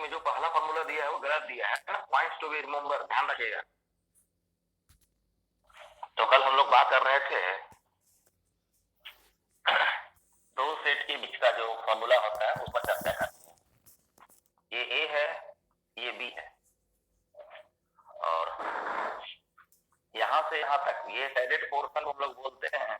उसमें जो पहला फॉर्मूला दिया है वो गलत दिया है ना, पॉइंट्स टू बी रिमेंबर, ध्यान रखिएगा। तो कल हम लोग बात कर रहे थे दो सेट के बीच का जो फॉर्मूला होता है उस पर चर्चा करते हैं। ये ए है, ये बी है, और यहां से यहां तक ये शेडेड पोर्शन हम लोग बोलते हैं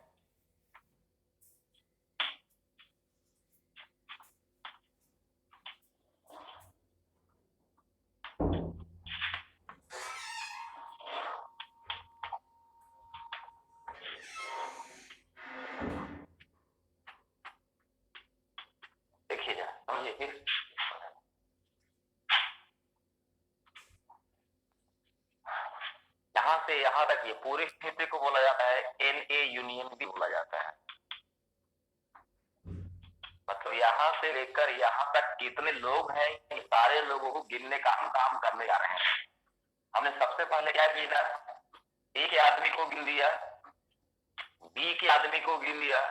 देखिए समझिए फिर। यहां से यहां तक ये पूरे हिस्से को बोला जाता है एन ए यूनियन भी बोला जाता है। मतलब यहां से लेकर यहां तक कितने लोग हैं, सारे लोगों को गिनने का हम काम करने जा रहे हैं। हमने सबसे पहले क्या किया, ए के आदमी को गिन दिया, बी के आदमी को गिन लिया,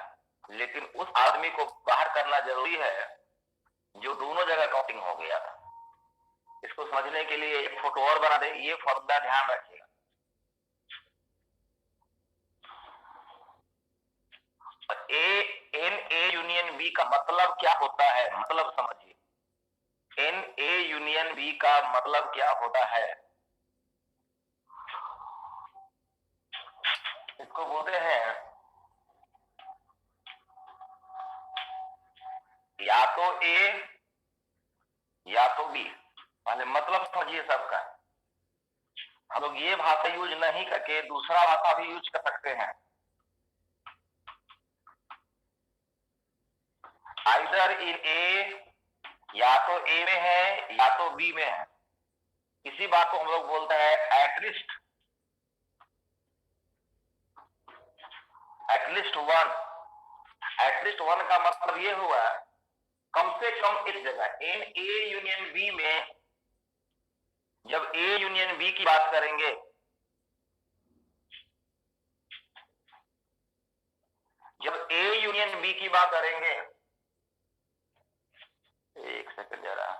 लेकिन उस आदमी को बाहर करना जरूरी है जो दोनों जगह काउंटिंग हो गया था। इसको समझने के लिए एक फोटो और बना दे, ये फॉर्मूला ध्यान रखिएगा। A N A union B का मतलब क्या होता है, मतलब समझिए। एन ए यूनियन बी का मतलब क्या होता है, इसको बोलते हैं या तो ए या तो बी। पहले मतलब समझिए सबका। हम लोग ये भाषा यूज नहीं करके दूसरा भाषा भी यूज कर सकते हैं। आइदर इन ए, या तो ए में है या तो बी में है। इसी बात को हम लोग बोलते हैं at least, at least one. At least one का मतलब ये हुआ कम से कम एक जगह। इन ए यूनियन बी में जब ए यूनियन बी की बात करेंगे, जब ए यूनियन बी की बात करेंगे, एक सेकंड जरा,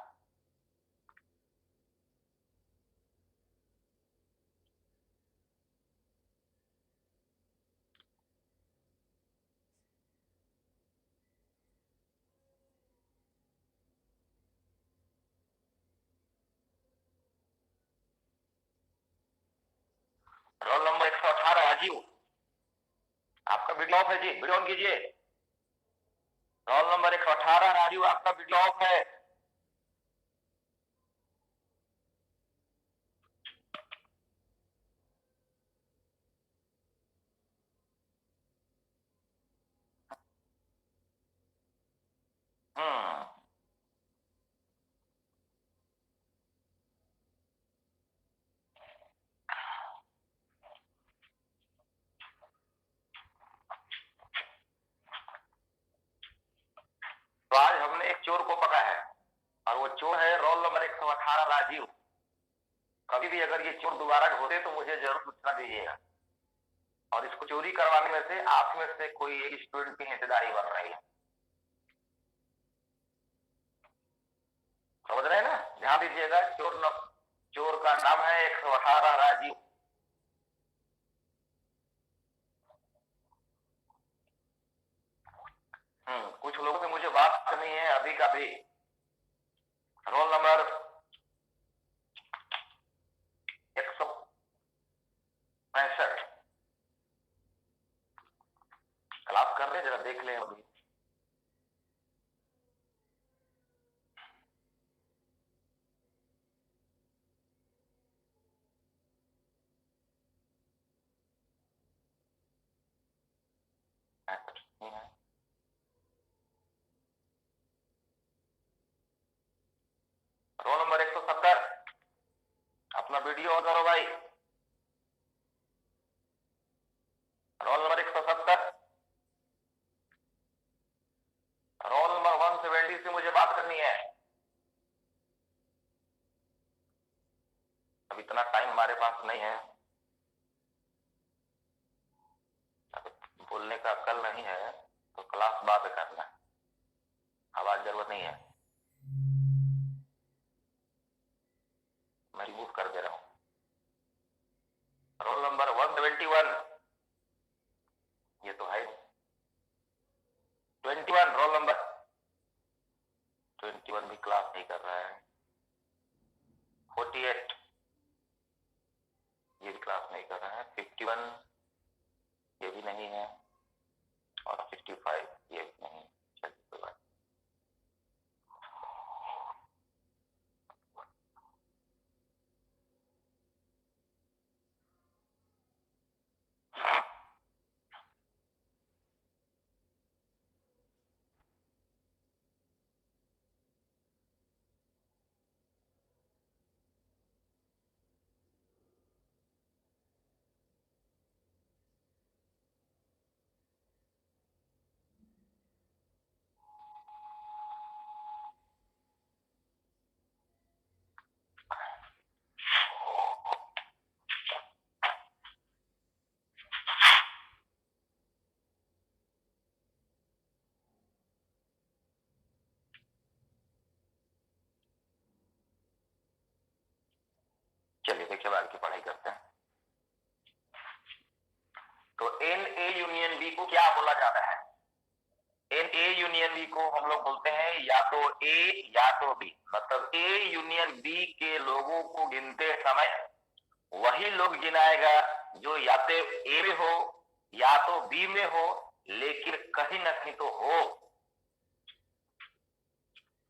रोल नंबर 118 राजीव, आपका वीडियो ऑफ है जी, वीडियो ऑन कीजिए। रोल नंबर 118 राजीव, आपका वीडियो ऑफ है। हम्म, तो आज हमने एक चोर को पकड़ा है और वो चोर है रोल नंबर 118 राजीव। कभी भी अगर ये चोर दोबारा घुसे तो मुझे जरूर सूचना दीजिएगा। और इसको चोरी करवाने में से आप में से कोई एक स्टूडेंट की हिस्सेदारी बन रही है, समझ रहे हैं ना? ध्यान दीजिएगा। चोर का नाम है 118 राजीव। कुछ लोगों से मुझे बात करनी है अभी का भी। रोल नंबर 165 क्लास कर रहे हैं, जरा देख लें अभी। रोल नंबर 170, अपना वीडियो ऑन करो भाई। रोल नंबर 170, रोल नंबर 170 से मुझे बात करनी है। अब इतना टाइम हमारे पास नहीं है, बोलने का अक्ल नहीं है तो क्लास बाद करना, अब आज जरूरत नहीं है। नहीं कर रहा है। 48 ये भी क्लास नहीं कर रहा है। 51 ये भी नहीं है और 55 ये भी नहीं। चलिए कोई बात। चलिए देखिए अब आगे की पढ़ाई करते हैं। तो एन ए यूनियन बी को क्या बोला जाता है? एन ए यूनियन बी को हम लोग बोलते हैं या तो ए या तो बी। मतलब ए यूनियन बी के लोगों को गिनते समय वही लोग गिनाएगा जो या तो ए में हो या तो बी में हो, लेकिन कहीं ना कहीं तो हो।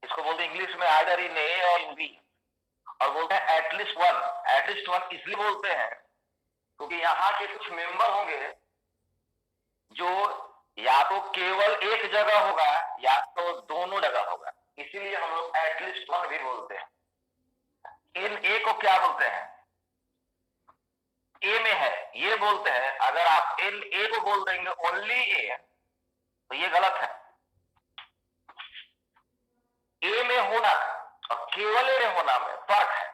इसको बोलते हैं इंग्लिश में आइदर इन ए और इन बी, और बोलते हैं एटलीस्ट वन। एटलीस्ट वन इसलिए बोलते हैं क्योंकि यहाँ के कुछ मेंबर होंगे जो या तो केवल एक जगह होगा या तो दोनों जगह होगा, इसीलिए हम लोग एटलीस्ट वन भी बोलते हैं। इन ए को क्या बोलते हैं? ए में है ये बोलते हैं। अगर आप इन ए को बोल देंगे ओनली ए तो ये गलत है। ए में होना और केवल ए में होना में फर्क है।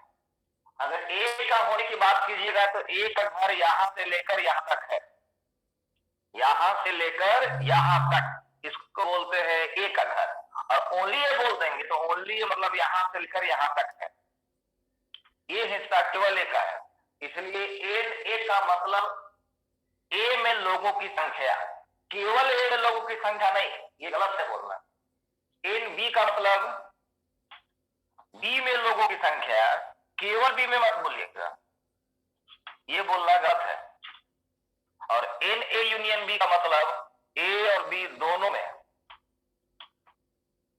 अगर ए का होने की बात कीजिएगा तो ए का घर यहां से लेकर यहां तक है, यहां से लेकर यहां तक, इसको बोलते हैं ए का घर। और ओनली ए बोल देंगे तो ओनली मतलब यहां से लेकर यहां तक है, ये हिस्सा केवल ए का है। इसलिए एन ए का मतलब ए में लोगों की संख्या, केवल ए में लोगों की संख्या नहीं, ये गलत है बोलना। एन बी का मतलब बी में लोगों की संख्या, केवल बी में मत बोलिएगा, ये बोलना गलत है। और एन ए यूनियन बी का मतलब ए और बी दोनों में,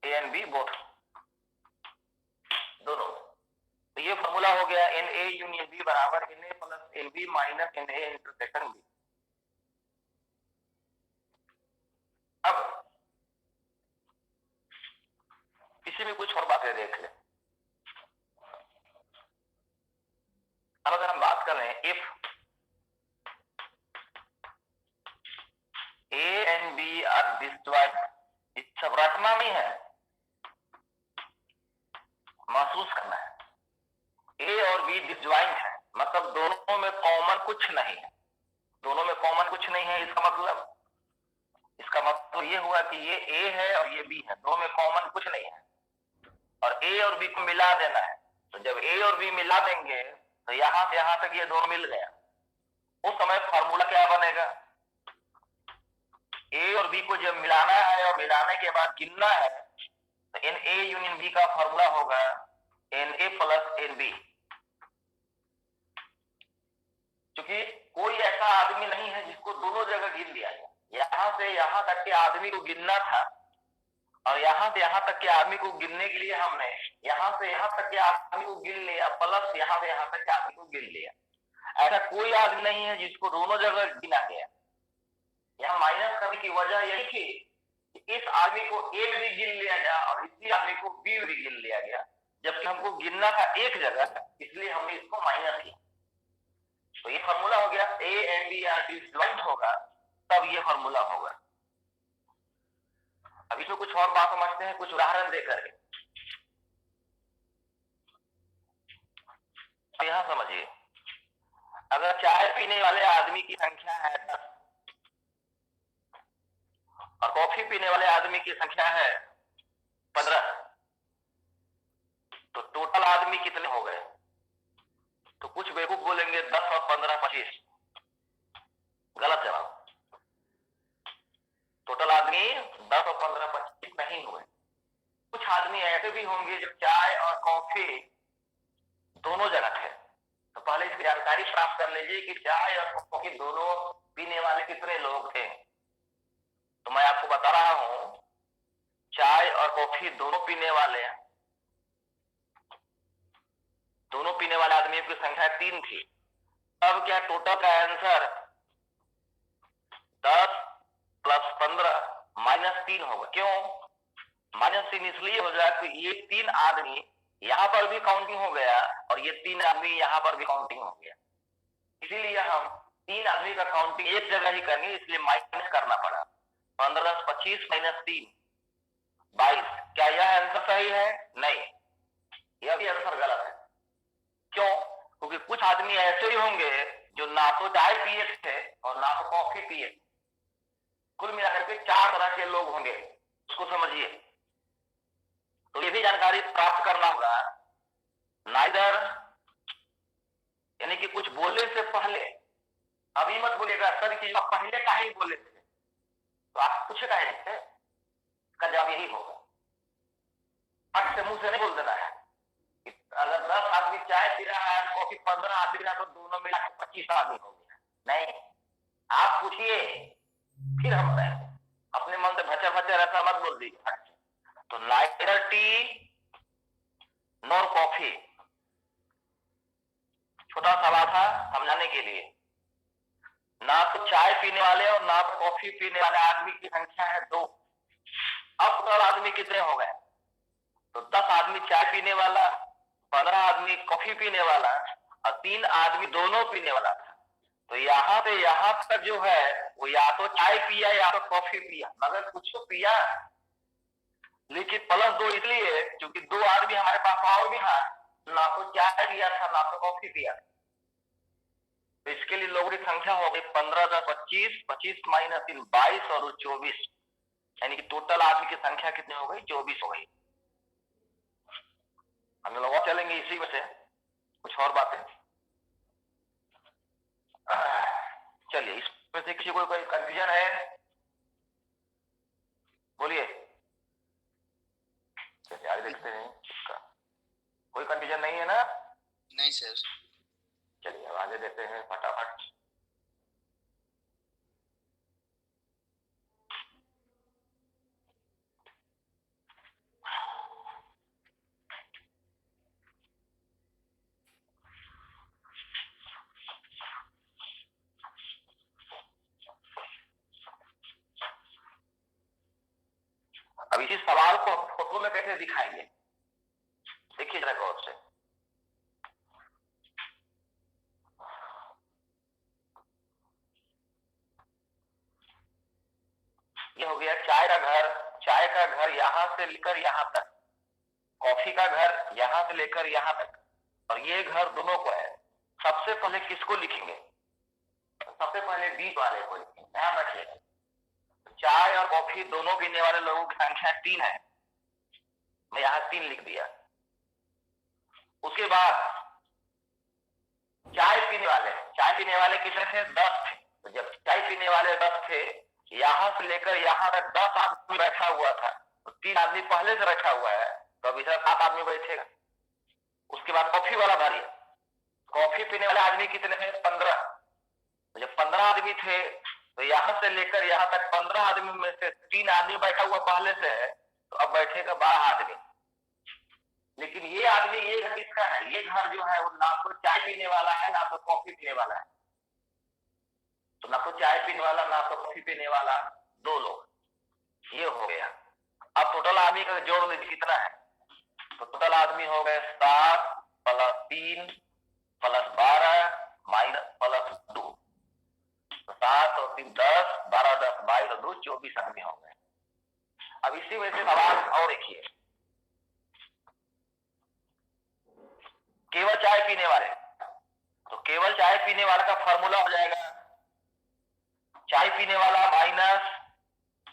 ए एंड बी बोथ, दोनों। तो ये फॉर्मूला हो गया एन ए यूनियन बी बराबर n A plus n B minus n A intersection B. अब इसी में कुछ और बातें देख लें। अब अगर हम बात कर रहे हैं if A and B are disjoint, इस सब रटना नहीं है, महसूस करना है। ए और बी डिस्जॉइंट है मतलब दोनों में कॉमन कुछ नहीं है, दोनों में कॉमन कुछ नहीं है। इसका मतलब ये हुआ कि ये ए है और ये बी है, दोनों में कॉमन कुछ नहीं है, और ए और बी को मिला देना है। तो जब ए और बी मिला देंगे तो यहां से यहां तक ये दोनों मिल गया, उस समय फॉर्मूला क्या बनेगा? ए और बी को जब मिलाना है और मिलाने के बाद गिनना है तो एन ए यूनियन बी का फॉर्मूला होगा n A plus n B. क्योंकि कोई ऐसा आदमी नहीं है जिसको दोनों जगह गिन लिया जाए। यहां से यहां तक के आदमी को गिनना था और यहां से यहां तक के आदमी को गिनने के लिए हमने यहां से यहां तक के आदमी को गिन लिया प्लस यहां से यहां तक के आदमी को गिन लिया। ऐसा कोई आदमी नहीं है जिसको दोनों जगह गिना गया। यहाँ माइनस करने की वजह यही थी कि इस आदमी को ए में भी गिन लिया गया और इसी आदमी को बी में भी गिन लिया गया, जबकि हमको गिनना था एक जगह, इसलिए हमने इसको माइनस किया। तो ये फॉर्मूला हो गया A and B are disjoint होगा तब ये फॉर्मूला होगा। अब इसमें कुछ और बात समझते हैं कुछ उदाहरण देकर के। यहां समझिए, अगर चाय पीने वाले आदमी की संख्या है 10 और कॉफी पीने वाले आदमी की संख्या है 15, तो टोटल आदमी कितने हो गए? तो कुछ बेवकूफ बोलेंगे 10 और 15 25, गलत जवाब। टोटल आदमी 10 और 15 25 नहीं हुए। कुछ आदमी ऐसे तभी होंगे जब चाय और कॉफी दोनों जगह थे। तो पहले इसकी जानकारी प्राप्त कर लीजिए कि चाय और कॉफी दोनों पीने वाले कितने लोग थे। तो मैं आपको बता रहा हूं, चाय और कॉफी दोनों पीने वाले आदमियों की संख्या 3 थी। अब क्या टोटल का आंसर 10 + 15 -3 होगा। क्यों -3? इसलिए हो जाए कि ये 3 आदमी यहां पर भी काउंटिंग हो गया और ये 3 आदमी यहां पर भी काउंटिंग हो गया। इसीलिए हम 3 आदमी का काउंटिंग एक जगह ही करेंगे, इसलिए माइनस करना पड़ा। 15 + 25 - 3 22। क्या यह आंसर सही है? नहीं, यह भी आंसर गलत है। क्यों? क्योंकि कुछ आदमी ऐसे ही होंगे जो ना तो चाय पिए थे और ना तो कॉफी पिए। कुल मिलाकर के 4 तरह के लोग होंगे, उसको समझिए। तो ये भी जानकारी प्राप्त करना होगा। नाइदर यानी कि कुछ बोलने से पहले अभी मत बोलिएगा सर कि पहले का ही बोले थे, तो आप कुछ कहे थे का जवाब यही होगा। फट से मुंह से नहीं बोल देना है। अगर 10 आदमी चाय पी रहा है, कॉफी 15 आदमी रहा, तो दोनों मिला के 25 आदमी हो गया। नहीं, आप पूछिए फिर हम बताएंगे। अपने मन से भचा भचा रहता मत बोल दीजिए। तो नाइदर टी नॉर कॉफी, छोटा सवाल था समझाने के लिए। ना तो चाय पीने वाले और ना तो कॉफी पीने वाले आदमी की संख्या है 2। अब टोटल आदमी कितने हो गए? तो 10 आदमी चाय पीने वाला, 15 आदमी कॉफी पीने वाला और 3 आदमी दोनों पीने वाला था। तो यहाँ से यहाँ तक जो है वो या तो चाय पिया या तो कॉफी पिया, मगर कुछ तो पिया। लेकिन +2 इसलिए क्योंकि 2 आदमी हमारे पास और भी हैं, ना तो चाय पिया था ना तो कॉफी पिया। तो इसके लिए लोगों की संख्या हो गई 15 + 25, 25 - 3 22 और 24, यानी कि टोटल आदमी की संख्या कितनी हो गई? 24 हो गई। हम लोग और चलेंगे इसी वजह से कुछ और बातें। चलिए, इसमें से किसी को कोई कंफ्यूजन है? बोलिए। चलिए आगे देखते हैं। कोई कंफ्यूजन नहीं है ना? नहीं सर। चलिए अब आगे देते हैं फटाफट। अब इसी सवाल को फोटो में कैसे दिखाएंगे, देखिए जरा गौर से। ये हो गया चाय का घर। चाय का घर यहां से लेकर यहां तक, कॉफी का घर यहां से लेकर यहां तक, और ये घर दोनों को है। सबसे पहले किसको लिखेंगे? सबसे पहले बीच वाले को लिखेंगे। ध्यान रखिएगा, चाय और कॉफी दोनों पीने वाले लोगों की संख्या 3 है। मैं यहां 3 लिख दिया। उसके बाद चाय पीने वाले कितने थे? 10 थे। तो जब चाय पीने वाले 10 थे, यहां से लेकर यहां तक 10 आदमी बैठा हुआ था, तो 3 आदमी पहले से रखा हुआ है, तो अभी 7 आदमी बैठेगा। उसके बाद कॉफी वाला भारी, कॉफी पीने वाले आदमी कितने थे? 15। तो जब 15 आदमी थे, तो यहां से लेकर यहां तक 15 आदमी में से 3 आदमी बैठा हुआ पहले से है, तो अब बैठेगा 12 आदमी। लेकिन ये आदमी, ये घर किसका है? ये घर जो है वो ना तो चाय पीने वाला है ना तो कॉफी पीने वाला है। तो ना तो चाय पीने वाला ना तो कॉफी पीने वाला, 2 लोग। ये हो गया। अब टोटल आदमी का जोड़ लीजिए कितना है। तो टोटल आदमी हो गए 7 + 3 + 12 -+2। तो 7 और 3 10, 12 10 22 और 2 24 आदमी हो गए। अब इसी वजह से सवाल और देखिए, केवल चाय पीने वाले, तो केवल चाय पीने वाले का फॉर्मूला हो जाएगा चाय पीने वाला माइनस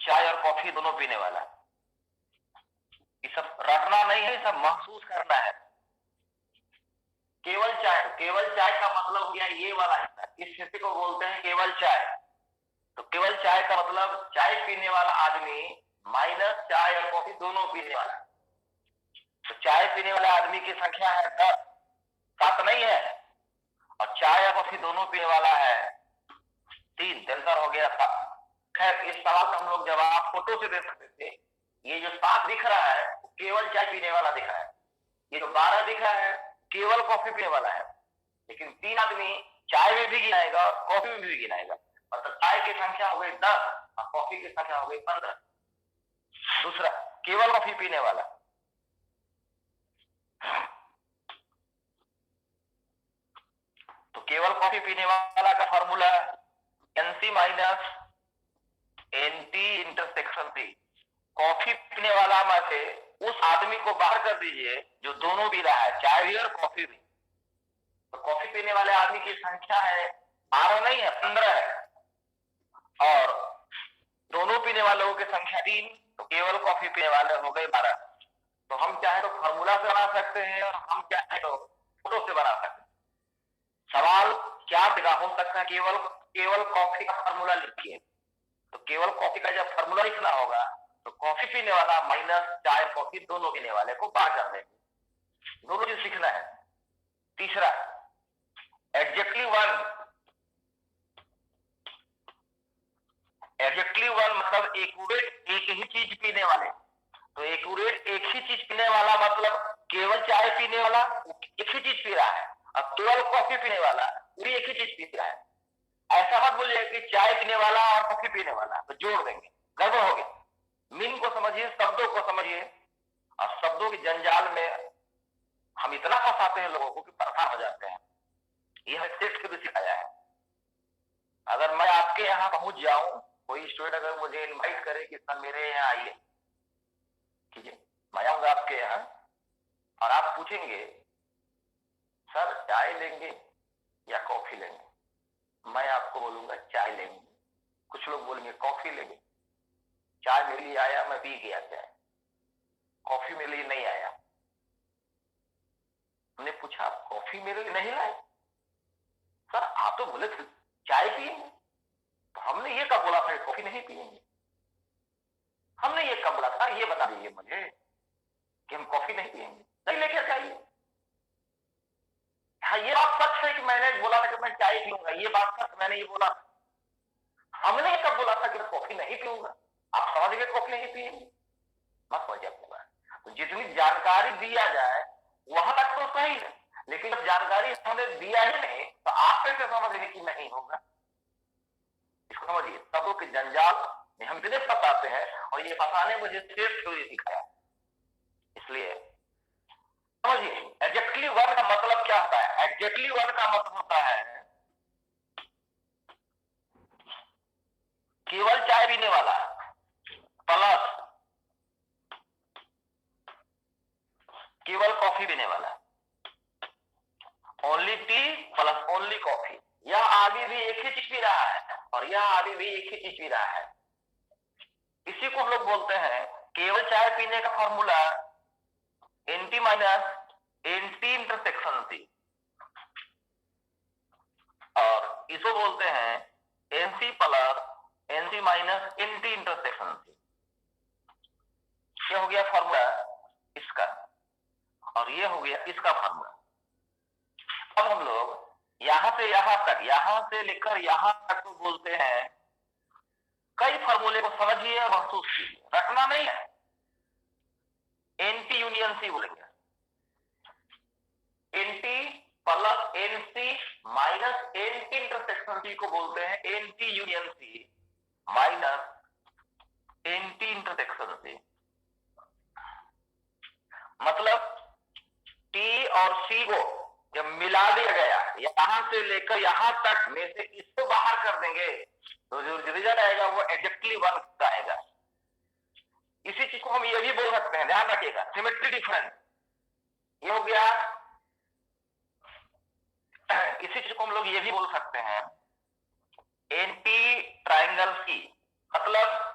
चाय और कॉफी दोनों पीने वाला। ये सब रटना नहीं है, सब महसूस करना है। केवल चाय का मतलब हो गया ये वाला हिस्सा, इस हिस्से को बोलते हैं केवल चाय। तो केवल चाय का मतलब चाय पीने वाला आदमी माइनस चाय और कॉफी दोनों पीने वाला। तो चाय पीने वाले आदमी की संख्या है 10, 7 नहीं है, और चाय या कॉफी दोनों पीने वाला है 3, आंसर हो गया 7। खैर इस सवाल का हम लोग जवाब फोटो से दे सकते थे। ये जो 7 दिख रहा है वो केवल चाय पीने वाला दिख रहा है, ये जो 12 दिख रहा है केवल कॉफी पीने वाला है, लेकिन 3 आदमी चाय में भी गिनाएगा और कॉफी में भी गिनाएगा, मतलब चाय की संख्या हो गई 10 और कॉफी की संख्या हो गई 15। दूसरा, केवल कॉफी पीने वाला, तो केवल कॉफी पीने वाला का formula n C minus n T intersection C. Coffee पीने वाला में से उस आदमी को बाहर कर दीजिए जो दोनों पी रहा है, चाय भी और कॉफी भी। तो कॉफी पीने वाले आदमी की संख्या है 12 नहीं है, 15 है, और दोनों पीने वालों की संख्या 3, तो केवल कॉफी पीने वाले हो गए 12। तो हम चाहे तो फॉर्मूला से बना सकते हैं और हम चाहे तो फोटो से बना सकते हैं। सवाल क्या दिखा हो सकता है, केवल कॉफी का फॉर्मूला लिखिए, तो केवल कॉफी का जब फॉर्मूला लिखना होगा तो कॉफी पीने वाला माइनस चाय कॉफी दोनों पीने वाले को बाहर कर देंगे। दोनों चीज सीखना है। तीसरा, एडजेक्टिव वन मतलब एक्यूरेट एक ही चीज पीने वाले। तो एक्यूरेट एक ही चीज पीने वाला मतलब केवल चाय पीने वाला एक ही चीज पी रहा है, और केवल कॉफी पीने वाला वो एक ही चीज पी रहा है। ऐसा मत बोलिए कि चाय पीने वाला और कॉफी पीने वाला, तो जोड़ देंगे, गड़बड़ हो गया। मीनिंग को समझिए, शब्दों को समझिए, और शब्दों के जंजाल में हम इतना फंसाते हैं लोगों को कि परेशान हो जाते हैं। यह टेस्ट के भी सिखाया है। अगर मैं आपके यहाँ पहुंच जाऊं, कोई स्टूडेंट अगर मुझे इनवाइट करे कि सर मेरे यहाँ आइए, ठीक है, मैं आऊंगा आपके यहाँ और आप पूछेंगे सर चाय लेंगे या कॉफी लेंगे, मैं आपको बोलूंगा चाय लेंगे। कुछ लोग बोलेंगे कॉफी लेंगे। चाय मेरे लिए आया, मैं पी गया चाय, कॉफी मेरे लिए नहीं आया। हमने पूछा कॉफी मेरे लिए नहीं लाए? सर आप तो बोले थे चाय पिएंगे। तो हमने ये कब बोला था कॉफी नहीं पिएंगे? हमने ये कब बोला था, ये बता दीजिए मुझे कि हम कॉफी नहीं पिएंगे, नहीं लेकर जाइए। हाँ ये बात सच है कि मैंने बोला था कि मैं चाय पीऊंगा, ये बात सच मैंने ये बोला। हमने ये कब बोला था कि मैं कॉफी नहीं पीऊंगा? आप समझ गए कॉफी नहीं पिएंगे, मत समझिए आपको। तो जितनी जानकारी दिया जाए वहां तक तो सही है, लेकिन जब जानकारी हमने दिया ही नहीं तो आप कैसे समझेंगे कि नहीं होगा? इसको समझिए, सबों के जंजाल में हम इतने फंसाते हैं, और ये फंसाने मुझे सिर्फ थ्योरी सिखाया। इसलिए समझिए, एडजेक्टिव वर्ब का मतलब क्या होता है? एडजेक्टिव वर्ब का मतलब होता है केवल चाय पीने वाला प्लस केवल कॉफी पीने वाला, only T plus only coffee. यह आदमी भी एक ही चीज पी रहा है और यह आदमी भी एक ही चीज पी रहा है। इसी को हम लोग बोलते हैं केवल चाय पीने का formula n T minus n T intersection C, और इसको बोलते हैं n C plus n C minus n T intersection C. ये हो गया फॉर्मूला इसका, और ये हो गया इसका फॉर्मूला। अब हम लोग यहां से यहां तक, यहां से लेकर यहां तक तो बोलते हैं, कई फॉर्मूले को समझिए और महसूस कीजिए, रखना नहीं है। एनटी यूनियन सी बोलेंगे, n T plus n C minus n T intersection C को बोलते हैं n T union C minus n T intersection C. मतलब टी और सी को जब मिला दिया गया, यहां से लेकर यहां तक में से इसको बाहर कर देंगे तो जो रिजल्ट आएगा वो एडजेक्टिव वर्ब आएगा। इसी चीज को हम ये भी बोल सकते हैं, ध्यान रखिएगा, सिमेट्री डिफरेंस। ये हो गया। इसी चीज को हम लोग ये भी बोल सकते हैं एंटी ट्राइंगल सी, मतलब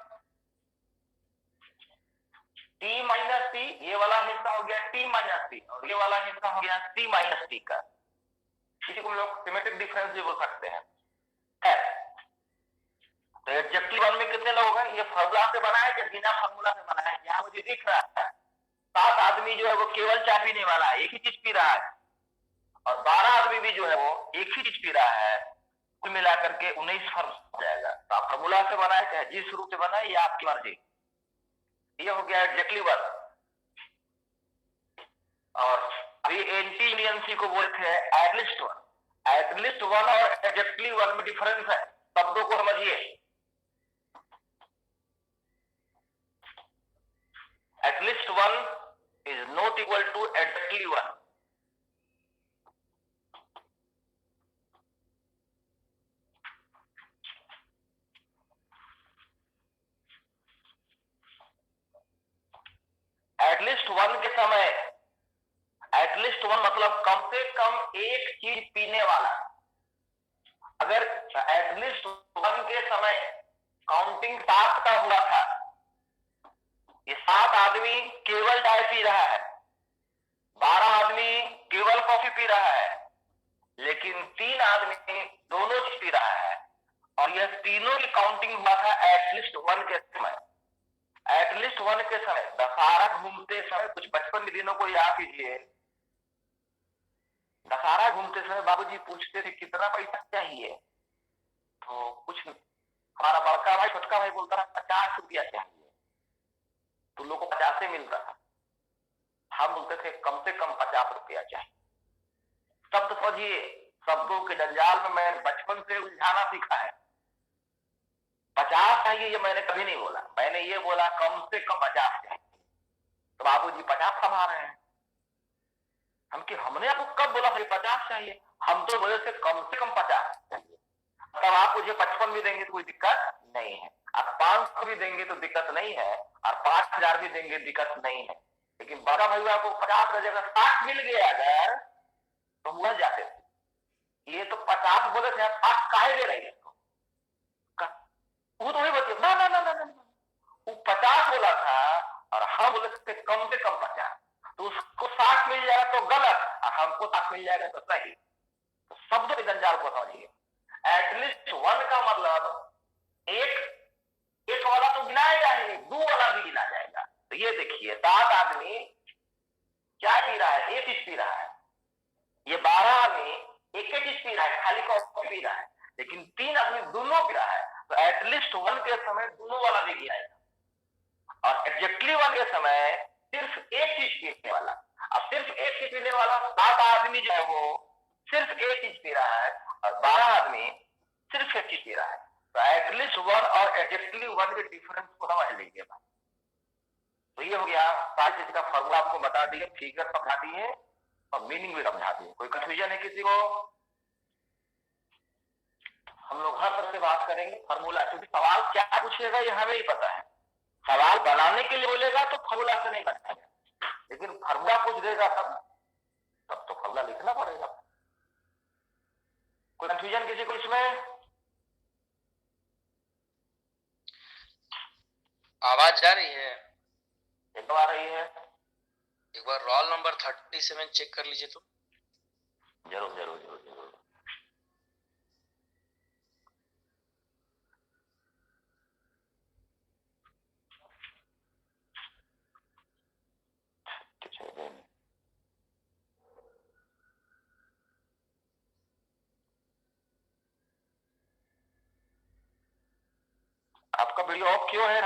टी माइनस टी, ये वाला हिस्सा हो गया टी माइनस टी और ये वाला हिस्सा हो गया टी माइनस टी का। इसी को हम लोग सिमेट्रिक डिफरेंस भी बोल सकते हैं। तो एडजेक्टिव वर्ब में कितने लोग हैं? ये फॉर्मूला से बना है कि बिना फॉर्मूला से बना है? यहाँ मुझे दिख रहा है 7 आदमी जो है वो केवल चाय पीने वाला है, एक ही चीज पी रहा है, और 12 आदमी भी जो है वो एक ही चीज पी रहा है, कुल मिलाकर के 19 फर्क हो जाएगा। तो आप फॉर्मूला से बनाए चाहे जिस रूप से बनाए, ये आपकी मर्जी। ये हो गया एग्जैक्टली वन। और अभी एंटी यूनियनसी को बोलते हैं एटलिस्ट वन। एटलिस्ट वन और एग्जैक्टली वन में डिफरेंस है, शब्दों को समझिए। At least one is not equal to exactly one. At least one के समय, एटलीस्ट वन मतलब कम से कम एक चीज पीने वाला। अगर एटलीस्ट वन के समय काउंटिंग 7 का हुआ था, ये 7 आदमी केवल चाय पी रहा है, 12 आदमी केवल कॉफी पी रहा है, लेकिन 3 आदमी दोनों चीज पी रहा है, और यह तीनों की काउंटिंग हुआ था एटलीस्ट वन के समय। एटलीस्ट वन के समय दशहरा घूमते समय, कुछ बचपन के दिनों को याद कीजिए, दशहरा घूमते समय बाबूजी पूछते थे कितना पैसा चाहिए, तो कुछ हमारा बड़का भाई छोटका भाई बोलता था 50 रुपया चाहिए, तो लोगों को 50 मिलता था। हम बोलते थे कम से कम 50 रुपया चाहिए। शब्द समझिए, शब्दों के जंजाल में मैंने बचपन से उलझाना सीखा है। 50 चाहिए ये मैंने कभी नहीं बोला, मैंने ये बोला कम से कम 50 चाहिए। तो बाबूजी 50 थमा रहे हैं। हम कि हमने आपको कब बोला 50 चाहिए? हम तो बोले थे कम से कम 50 चाहिए। तब आप मुझे 55 भी देंगे तो कोई दिक्कत नहीं है, आप 500 भी देंगे तो दिक्कत नहीं है, और 5000 भी देंगे दिक्कत नहीं है। लेकिन बड़ा भैया को 50 की जगह 60 मिल गया अगर, तो मुझ जाते थे। ये तो 50 बोले थे, आप 60 काहे दे रहे हैं? वो तो वही बच्चे ना ना ना ना ना, वो 50 बोला था और हम बोले थे कम से कम 50, तो उसको 60 मिल जाएगा तो गलत, और हमको 60 मिल जाएगा तो सही। तो शब्दों के जंजाल को समझिए। एटलीस्ट वन का मतलब एक वाला तो गिनाएगा ही, 2 वाला भी गिना जाएगा। तो ये देखिए 7 आदमी क्या पी रहा है, एक चीज पी रहा है, ये 12 आदमी एक ही चीज पी रहा है, खाली कॉफी पी रहा है, लेकिन 3 आदमी दोनों पी रहा है। तो एटलीस्ट वन के समय दोनों वाला भी गिनाएगा, और एग्जैक्टली वन के समय सिर्फ एक चीज पीने वाला। अब सिर्फ एक चीज पीने वाला 7 आदमी जो है वो सिर्फ एक चीज पी रहा है, और 12 आदमी सिर्फ एक चीज पी रहा है। तो एटलीस्ट वन और एग्जैक्टली वन के डिफरेंस को समझ लीजिए। तो ये हो गया, सारी चीज का फॉर्मूला आपको बता दिए, फिगर समझा दिए, और मीनिंग भी समझा दिए। कोई कंफ्यूजन है किसी को? हम लोग हर तरह से बात करेंगे फॉर्मूला, क्योंकि सवाल क्या पूछेगा ये हमें ही पता है। सवाल बनाने के लिए बोलेगा तो फॉर्मूला से नहीं बनाएगा, लेकिन फॉर्मूला पूछ देगा तब तो फॉर्मूला लिखना पड़ेगा। कोई कंफ्यूजन किसी को इसमें? आवाज जा रही है? एकदम आ रही है। एक बार रोल नंबर 37 चेक कर लीजिए तो। जरूर जरूर जरूर जरूर। आपका वीडियो ऑफ क्यों है?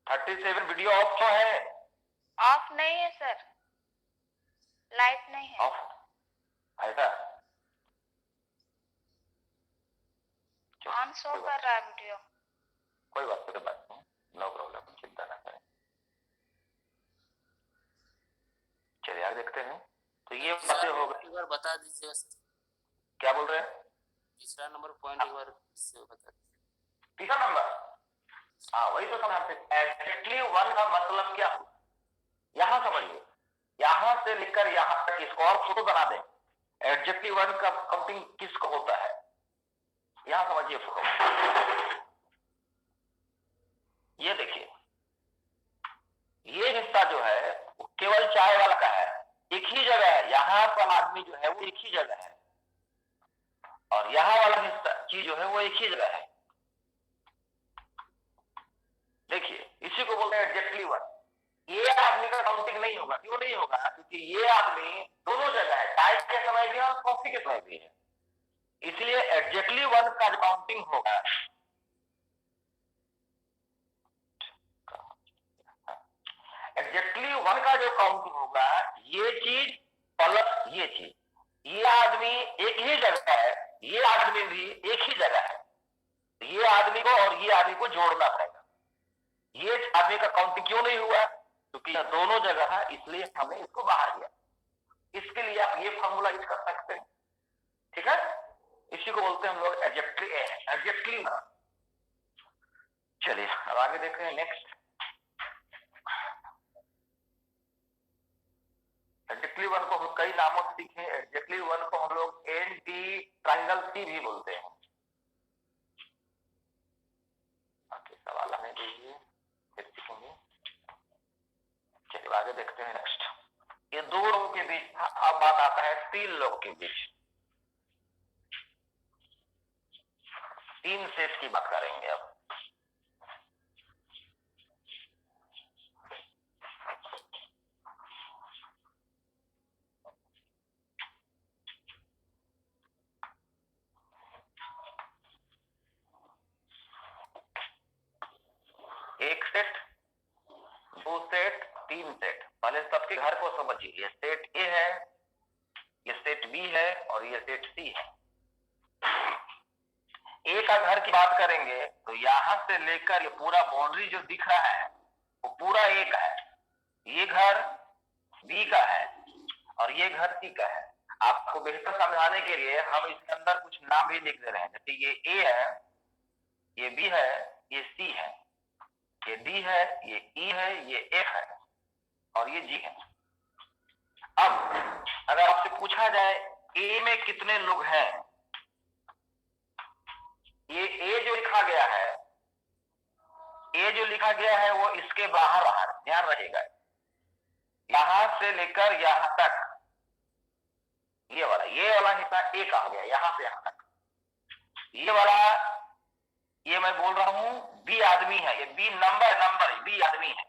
37 वीडियो ऑफ क्यों है? ऑफ नहीं है सर, लाइट नहीं है। ऑफ ऐसा ऑन शो कर रहा है वीडियो। कोई बात नहीं, नो प्रॉब्लम, चिंता ना करें। चलिए आगे देखते हैं। तो ये बातें हो गई। एक बार बता दीजिएगा सर। क्या बोल रहे हैं? तीसरा नंबर पॉइंट एक बार से बता दीजिए। तीसरा नंबर, हाँ वही तो समझते। एग्जैक्टली वन का मतलब क्या हुआ, यहां समझिए। यहां से लेकर यहां तक इसको और फोटो बना दें। एग्जैक्टली वन का काउंटिंग किसको होता है, यहां समझिए फोटो। ये देखिए, ये हिस्सा जो है वो केवल चाय वाला का है, एक ही जगह है। यहां पर आदमी जो है वो एक ही जगह है, और यहाँ वाला हिस्सा चीज जो है वो एक ही जगह है। क्यों नहीं होगा? क्योंकि ये आदमी दोनों जगह है, चाय के समय भी और कॉफी के समय भी है, इसलिए एडजेक्टिव वन का जो काउंटिंग होगा, एडजेक्टिव वन का जो काउंटिंग होगा, ये चीज प्लस ये चीज, ये आदमी एक ही जगह है, ये आदमी भी एक ही जगह है, ये आदमी को और ये आदमी को जोड़ना पड़ेगा। ये आदमी का काउंटिंग क्यों नहीं हुआ? क्योंकि यह दोनों जगह है, इसलिए हमने इसको बाहर लिया। इसके लिए आप ये फॉर्मूला यूज कर सकते हैं, ठीक है? इसी को बोलते हैं हम लोग एडजेक्टिव। चलिए अब आगे देखते हैं नेक्स्ट। एडजेक्टिव वन को हम कई नामों से सीखे। एडजेक्टिव वन को हम लोग एंटी ट्रायंगल सी भी बोलते हैं। सवाल आने दीजिए, फिर सीखेंगे। चलिए आगे देखते हैं नेक्स्ट। ये दो लोगों के बीच था, अब बात आता है तीन लोगों के बीच। तीन सेट की बात करेंगे अब। एक सेट, दो सेट, तीन सेट। पहले सबके घर को समझिए। ये सेट ए है, ये सेट बी है और ये सेट सी है। ए का घर की बात करेंगे तो यहां से लेकर ये पूरा बाउंड्री जो दिख रहा है वो पूरा ए का है। ये घर बी का है और ये घर सी का है। आपको बेहतर समझाने के लिए हम इसके अंदर कुछ नाम भी लिख दे रहे हैं, जैसे ये ए है, ये बी है, ये सी है, ये डी है, ये ई है, ये एफ है और ये जी है। अब अगर आपसे पूछा जाए ए में कितने लोग हैं, ये ए जो लिखा गया है, ए जो लिखा गया है वो इसके बाहर बाहर, ध्यान रखिएगा, यहां से लेकर यहां तक, ये वाला हिस्सा ए का हो गया, यहां से यहां तक। ये वाला, ये मैं बोल रहा हूं बी आदमी है, ये बी नंबर बी आदमी है।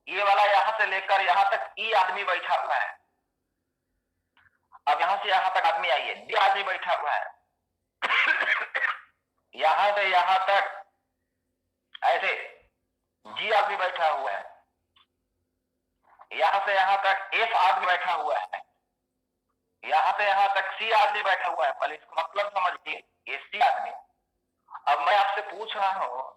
ये वाला यहां से लेकर यहां तक ई आदमी बैठा हुआ है। अब यहां से यहां तक आदमी आइए, डी आदमी बैठा हुआ है। यहां से यहां तक ऐसे जी आदमी बैठा हुआ है। यहां से यहां तक एफ आदमी बैठा हुआ है। यहां से यहां तक सी आदमी बैठा हुआ है। पहले इसका मतलब समझिए, ये सी आदमी। अब मैं आपसे पूछ रहा हूं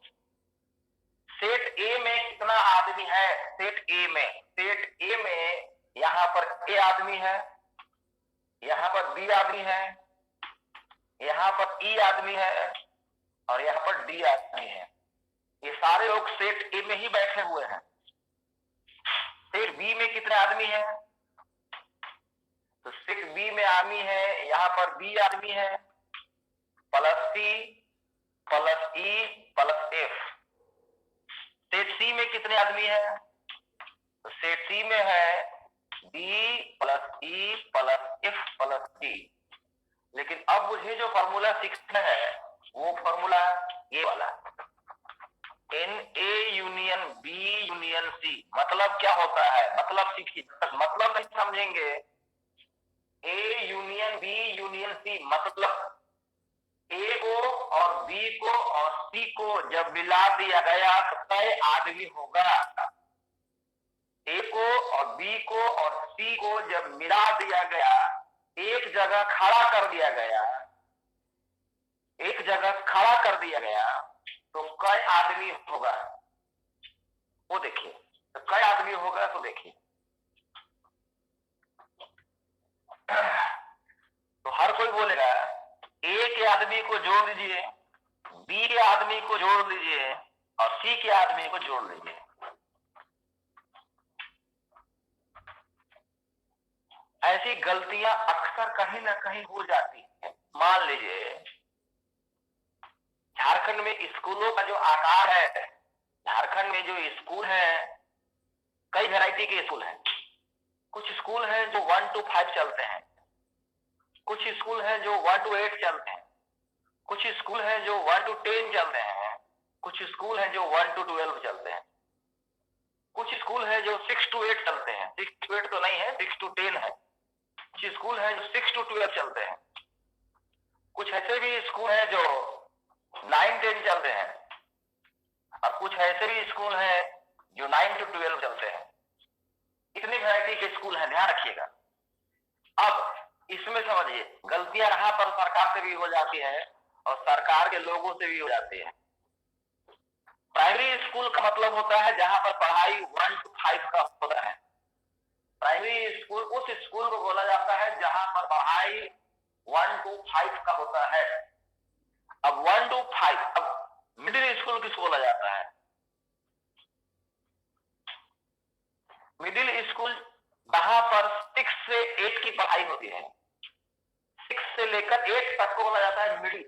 सेट ए में कितना आदमी है? सेट ए में यहां पर ए आदमी है, यहां पर बी आदमी है, यहां पर ई आदमी है और यहां पर डी आदमी है। ये सारे लोग सेट ए में ही बैठे हुए हैं। सेट बी में कितने आदमी है? तो सेट बी में आदमी है, यहां पर बी आदमी है, plus C plus E plus F. Set C में कितने आदमी है? तो सेट सी में है B plus E plus F plus D. लेकिन अब मुझे जो फॉर्मूला सीखना है वो फॉर्मूला ये वाला, n A union B union C. मतलब क्या होता है? मतलब सीखिए, मतलब नहीं समझेंगे। A union B union C मतलब ए को और बी को और सी को जब मिला दिया गया तो कई आदमी होगा? ए को और बी को और सी को जब मिला दिया गया, एक जगह खड़ा कर दिया गया, एक जगह खड़ा कर दिया गया तो कई आदमी होगा? वो देखिए, तो कई आदमी होगा तो देखिए। तो हर कोई बोलेगा ए के आदमी को जोड़ दीजिए, बी के आदमी को जोड़ दीजिए और सी के आदमी को जोड़ दीजिए। ऐसी गलतियां अक्सर कहीं ना कहीं हो जाती है। मान लीजिए झारखंड में स्कूलों का जो आकार है, झारखंड में जो स्कूल है, कई वैरायटी के स्कूल हैं। कुछ स्कूल हैं जो 1 to 5 चलते हैं, कुछ स्कूल हैं जो 1 to 8 चलते हैं, कुछ स्कूल हैं जो 1 to 10 चलते हैं, कुछ स्कूल हैं जो 1 to 12 चलते हैं। कुछ स्कूल है जो 6 to 8 चलते हैं, 6 to 8 तो नहीं है, 6 to 10 है। कुछ स्कूल है जो 6 to 12 चलते हैं। कुछ ऐसे भी स्कूल है जो 9-10 चलते हैं, और कुछ ऐसे भी स्कूल है जो 9 to 12 चलते हैं। इतनी वैरायटी के स्कूल है, ध्यान रखिएगा। अब इसमें समझिए, गलतियां यहाँ पर सरकार से भी हो जाती है और सरकार के लोगों से भी हो जाती है। प्राइमरी स्कूल का मतलब होता है जहां पर पढ़ाई 1 to 5 का होता है। प्राइमरी स्कूल उस स्कूल को बोला जाता है जहां पर पढ़ाई 1 to 5 का होता है। अब 1 to 5, अब मिडिल स्कूल किसको बोला जाता है? मिडिल स्कूल जहां पर 6 से 8 की पढ़ाई होती है, 6 से लेकर 8 तक को बोला जाता है मिडिल।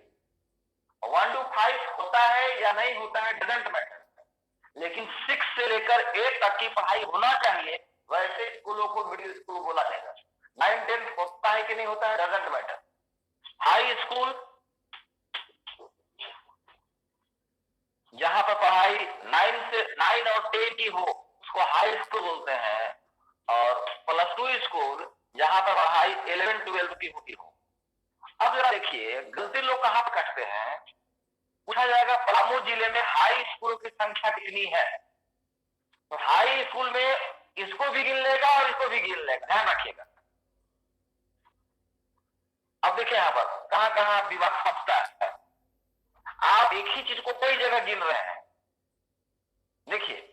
1 to 5 होता है या नहीं होता है डजंट मैटर, लेकिन 6 से लेकर 8 तक की पढ़ाई होना चाहिए, वैसे स्कूलों को मिडिल स्कूल बोला जाएगा। 9-10 होता है कि नहीं होता है डजंट मैटर। हाई स्कूल जहां पर पढ़ाई 9 और 10 की हो उसको हाई स्कूल बोलते हैं, और +2 स्कूल जहां पर पढ़ाई 11-12 की होती हो। अब जरा देखिए, गलती लोग कहां पर करते हैं। पूछा जाएगा पलामू जिले में हाई स्कूल की संख्या कितनी है, तो हाई स्कूल में इसको भी गिन लेगा और इसको भी गिन लेगा, ध्यान रखिएगा। अब देखिए यहाँ पर कहां कहां विवाद फंसता है। आप एक ही चीज को कई जगह गिन रहे हैं। देखिए,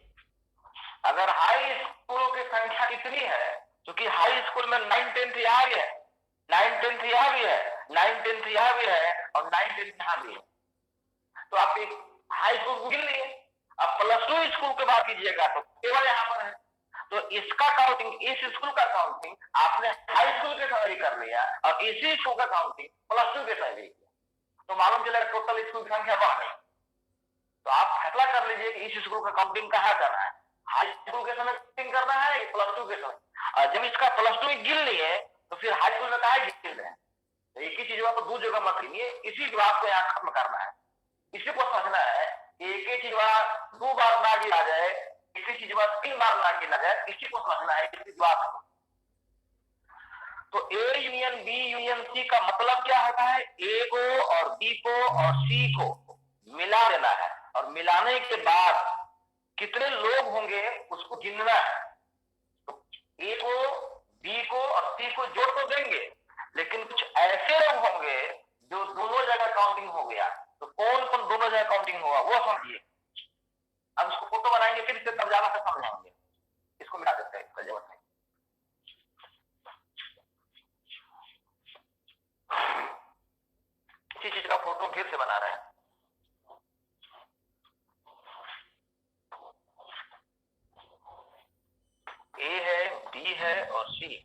अगर हाई स्कूलों की संख्या कितनी है, क्योंकि हाई स्कूल में 9-10 यहाँ भी है, 9-10 यहाँ भी है, 9-10 यहाँ भी है, और 9-10 यहाँ भी है, तो आप एक हाई स्कूल को गिन लिए। अब +2 स्कूल की बात कीजिएगा तो केवल यहाँ पर है, तो इसका काउंटिंग, इस स्कूल का काउंटिंग आपने हाई स्कूल के साथ ही कर लिया, और इसी स्कूल का काउंटिंग +2 के साथ ही किया, तो मालूम चला टोटल स्कूल की संख्या बढ़ गई। तो आप फैसला कर लीजिए कि इस स्कूल का काउंटिंग कहाँ करना है, हाई स्कूल के समय काउंटिंग करना है या +2 के समय। और जब इसका +2 गिन लिए तो फिर हाई स्कूल में कहा गिन रहे हैं, तो एक ही चीज को दो जगह मत गिनिए, इसी बात को यहाँ खत्म करना है। इसी को समझना है कि एक ही चीज 2 बार ना गिना जाए, इसी चीज 3 बार ना गिना जाए, इसी को समझना है, इसी बात को। तो A union B union C का मतलब क्या होता है? ए को और बी को और सी को मिला देना है, और मिलाने के बाद कितने लोग होंगे उसको गिनना है। तो ए को, बी को और सी को जोड़ तो देंगे, लेकिन कुछ ऐसे लोग होंगे जो दोनों जगह काउंटिंग हो गया, तो कौन कौन दोनों जगह काउंटिंग होगा वो समझिए। अब इसको फोटो बनाएंगे, फिर इसे तर्जमा से समझाएंगे। इसको मिटा देते हैं, तर्जमा से। इसी चीज का फोटो फिर से बना रहे हैं। ए है, बी है और सी।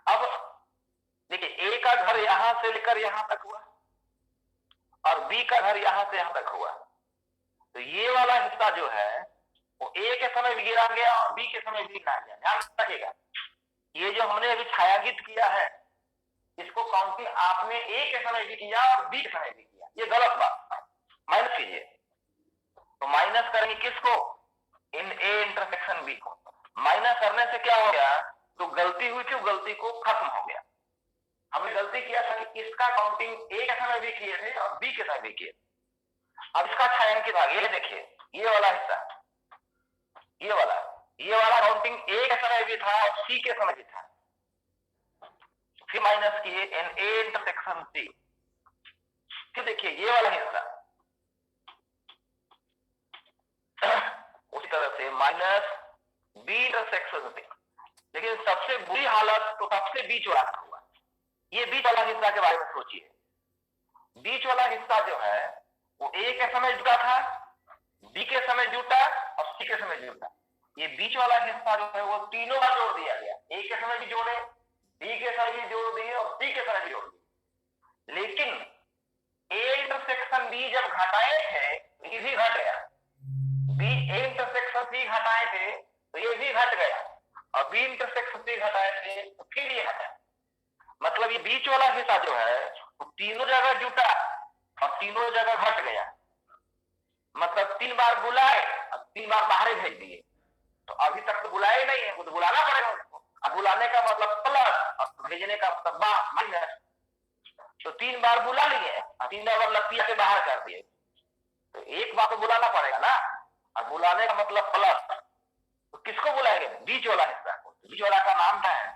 अब देखिए, ए का घर यहां से लेकर यहां तक हुआ, और बी का घर यहां से यहां तक हुआ, तो ये वाला हिस्सा जो है वो ए के समय भी गिरा गया और बी के समय भी गिरा गया। ध्यान रखिएगा, ये जो हमने अभी छायांकित किया है, इसको काउंटिंग आपने ए के समय भी किया और बी के समय भी किया, ये गलत बात है। माइनस कीजिए, तो माइनस करेंगे किसको? इन ए इंटरसेक्शन बी को। माइनस करने से क्या हो गया? तो गलती हुई थी, गलती को खत्म हो गया। हमने गलती किया था कि इसका काउंटिंग ए के समय भी किए थे और बी के समय भी किए। अब इसका छायांकित आ गया, देखिए ये वाला हिस्सा, ये वाला काउंटिंग ए के समय भी था और सी के समय भी था। फिर माइनस किए इन ए इंटरसेक्शन सी। फिर देखिए ये वाला हिस्सा उसी तरह से माइनस बी इंटरसेक्शन सी। लेकिन सबसे बुरी हालत तो सबसे बीच वाला हुआ। ये बीच वाला हिस्सा के बारे में सोचिए। बीच वाला हिस्सा जो है वो ए के समय जुटा था, बी के समय जुटा और सी के समय जुटा। ये बीच वाला हिस्सा जो है वो तीनों बार जोड़ दिया गया, ए के समय भी जोड़े, बी के समय भी जोड़ दिए और सी के समय भी जोड़ दिए। लेकिन ए इंटरसेक्शन बी जब घटाए थे ये भी घट गया, बी ए इंटरसेक्शन सी घटाए थे तो ये भी घट गया, और बी इंटरसेक्शन सी घटाए थे तो फिर ये घटा। मतलब ये बीच वाला हिस्सा जो है वो तीनों जगह जुटा और तीनों जगह घट गया। मतलब 3 बार बुलाए और 3 बार बाहर ही भेज दिए, तो अभी तक तो बुलाया ही नहीं है, वो तो बुलाना पड़ेगा उसको। अब बुलाने का मतलब प्लस और भेजने का मतलब माइनस, तो 3 बार बुला लिए, 3 बार लत्तिया से बाहर कर दिए, तो एक बार तो बुलाना पड़ेगा ना। और बुलाने का मतलब प्लस, तो किसको बुलाएंगे? बीच वाला हिस्सा को। बीच वाला का नाम क्या है?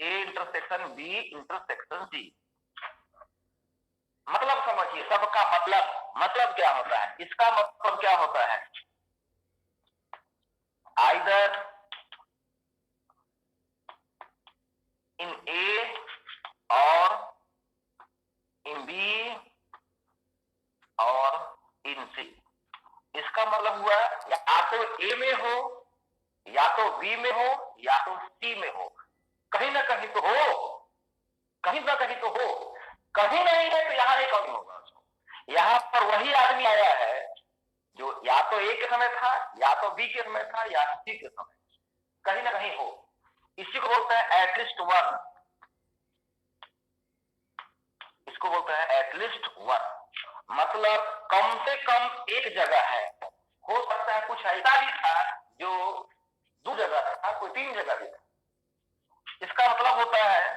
A intersection B intersection C. मतलब समझिए सबका मतलब क्या होता है? इसका मतलब क्या होता है? आइदर इन ए और इन बी और इन सी। इसका मतलब हुआ या तो ए में हो, या तो बी में हो, या तो सी में हो, कहीं ना कहीं तो हो, कहीं ना कहीं तो हो। कहीं नहीं है तो यहां नहीं कहीं होगा। यहां पर वही आदमी आया है जो या तो ए के समय था, या तो बी के समय था, या सी के समय, कहीं ना कहीं हो। इसी को बोलते हैं एटलीस्ट वन। इसको बोलते हैं एटलीस्ट वन, मतलब कम से कम एक जगह है। हो सकता है कुछ ऐसा भी था जो 2 जगह था, कोई 3 जगह भी था। इसका मतलब होता है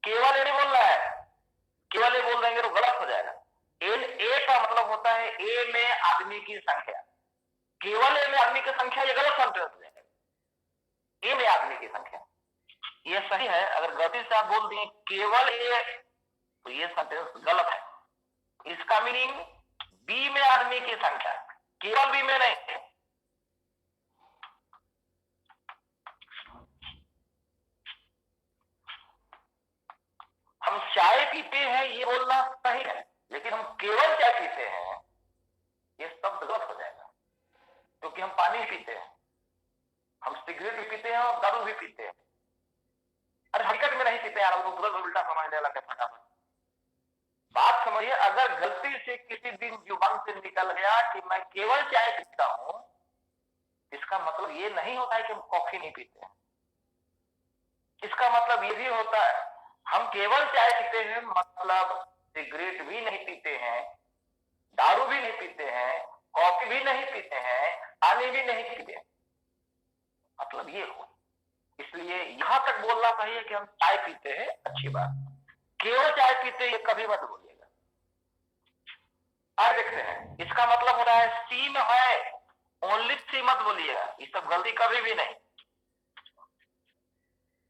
केवल ए बोल रहा है, केवल ए बोल देंगे तो गलत हो जाएगा। ए का मतलब होता है ए में आदमी की संख्या, केवल ए में आदमी की संख्या, ये गलत सेंटेंस है। ए में आदमी की संख्या ये सही है। अगर गलती से आप बोल दिए केवल ए, तो ये सेंटेंस गलत है। इसका मीनिंग बी में आदमी की संख्या, केवल बी में नहीं। हम चाय पीते हैं ये बोलना सही है, लेकिन हम केवल चाय पीते हैं ये शब्द गलत हो जाएगा, क्योंकि हम पानी पीते हैं, हम सिगरेट भी पीते हैं और दारू भी पीते हैं। अरे हकीकत में नहीं पीते यार, वो तुरंत उल्टा समझने लगे फटाफट। बात समझिए, अगर गलती से किसी दिन जुबान से निकल गया कि मैं केवल चाय पीता हूं, इसका मतलब ये नहीं होता है कि हम कॉफी नहीं पीते हैं। इसका मतलब ये भी होता है हम केवल चाय पीते हैं, मतलब सिगरेट भी नहीं पीते हैं, दारू भी नहीं पीते हैं, कॉफी भी नहीं पीते हैं, पानी भी नहीं पीते हैं, मतलब ये हो। इसलिए यहां तक बोलना चाहिए कि हम चाय पीते हैं, अच्छी बात। केवल चाय पीते हैं कभी मत बोलिएगा। और देखते हैं, इसका मतलब हो रहा है सी में है, ओनली सी मत बोलिएगा, ये सब गलती कभी भी नहीं।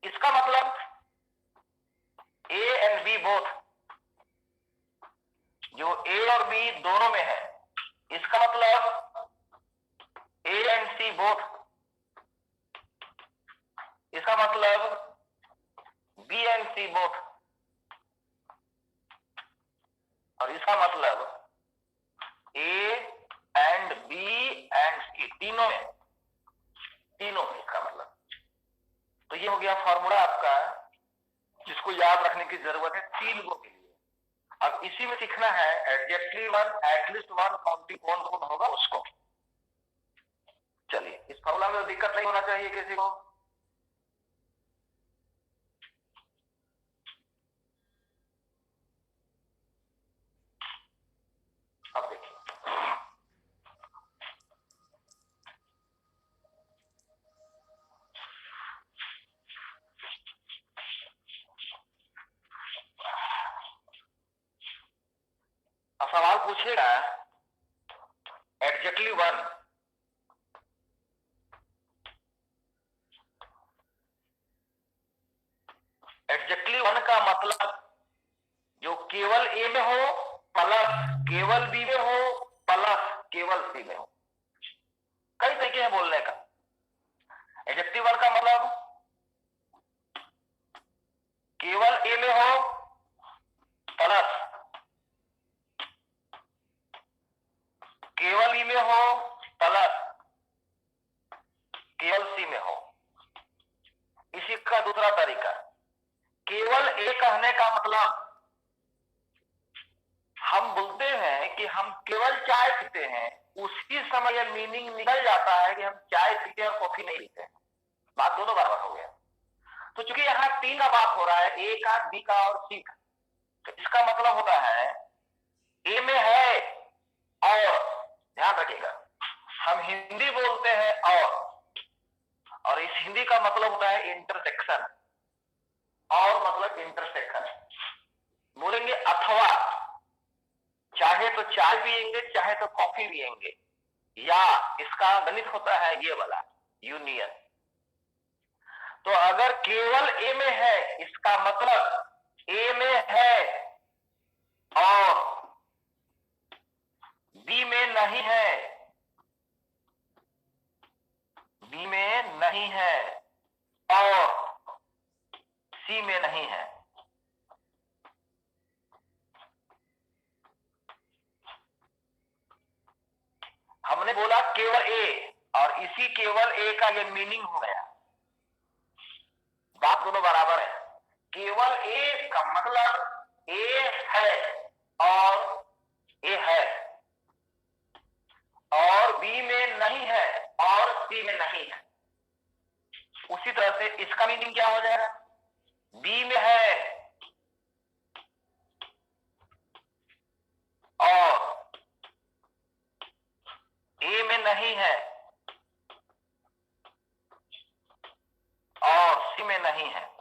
इसका मतलब ए एंड बी बोथ, जो ए और बी दोनों में है, इसका मतलब ए एंड सी बोथ, इसका मतलब बी एंड सी बोथ, और इसका मतलब ए एंड बी एंड सी, तीनों में इसका मतलब। तो ये हो गया फॉर्मूला आपका, जिसको याद रखने की जरूरत है 3 गो के लिए। अब इसी में सीखना है adjective one, at least one, counting कौन कौन होगा उसको। चलिए, इस फॉर्मूला में दिक्कत नहीं होना चाहिए किसी को। अब देखिए, अब सवाल पूछेगा एडजेक्टिव वन, एडजेक्टिव वन का मतलब जो केवल ए में हो, प्लस केवल बी में हो, प्लस केवल सी में हो। कई तरीके हैं बोलने का। एडजेक्टिव वन का मतलब केवल ए में हो, प्लस केवल बी में हो, प्लस केवल सी में हो। इसी का दूसरा तरीका, केवल ए कहने का मतलब हम बोलते हैं कि हम केवल चाय पीते हैं, उसी समय यह मीनिंग निकल जाता है कि हम चाय पीते हैं और कॉफी नहीं पीते हैं। बात दोनों बराबर हो गया। तो चूंकि यहाँ 3 का बात हो रहा है, ए का, बी का और सी का, तो इसका मतलब होता है ए में है और, ध्यान रखिएगा, हम हिंदी बोलते हैं और इस हिंदी का मतलब होता है इंटरसेक्शन। और मतलब इंटरसेक्शन बोलेंगे अथवा, चाहे तो चाय पिएंगे चाहे तो कॉफी पिएंगे, या इसका गणित होता है ये वाला यूनियन। तो अगर केवल ए में है, इसका मतलब ए में है और बी में नहीं है, बी में नहीं है और सी में नहीं है। हमने बोला केवल ए, और इसी केवल ए का ये मीनिंग हो गया। बात दोनों बराबर है। केवल ए का मतलब ए है और ए है, और बी में नहीं है और सी में नहीं है। उसी तरह से इसका मीनिंग क्या हो जाएगा? बी में है और ए में नहीं है और सी में नहीं है।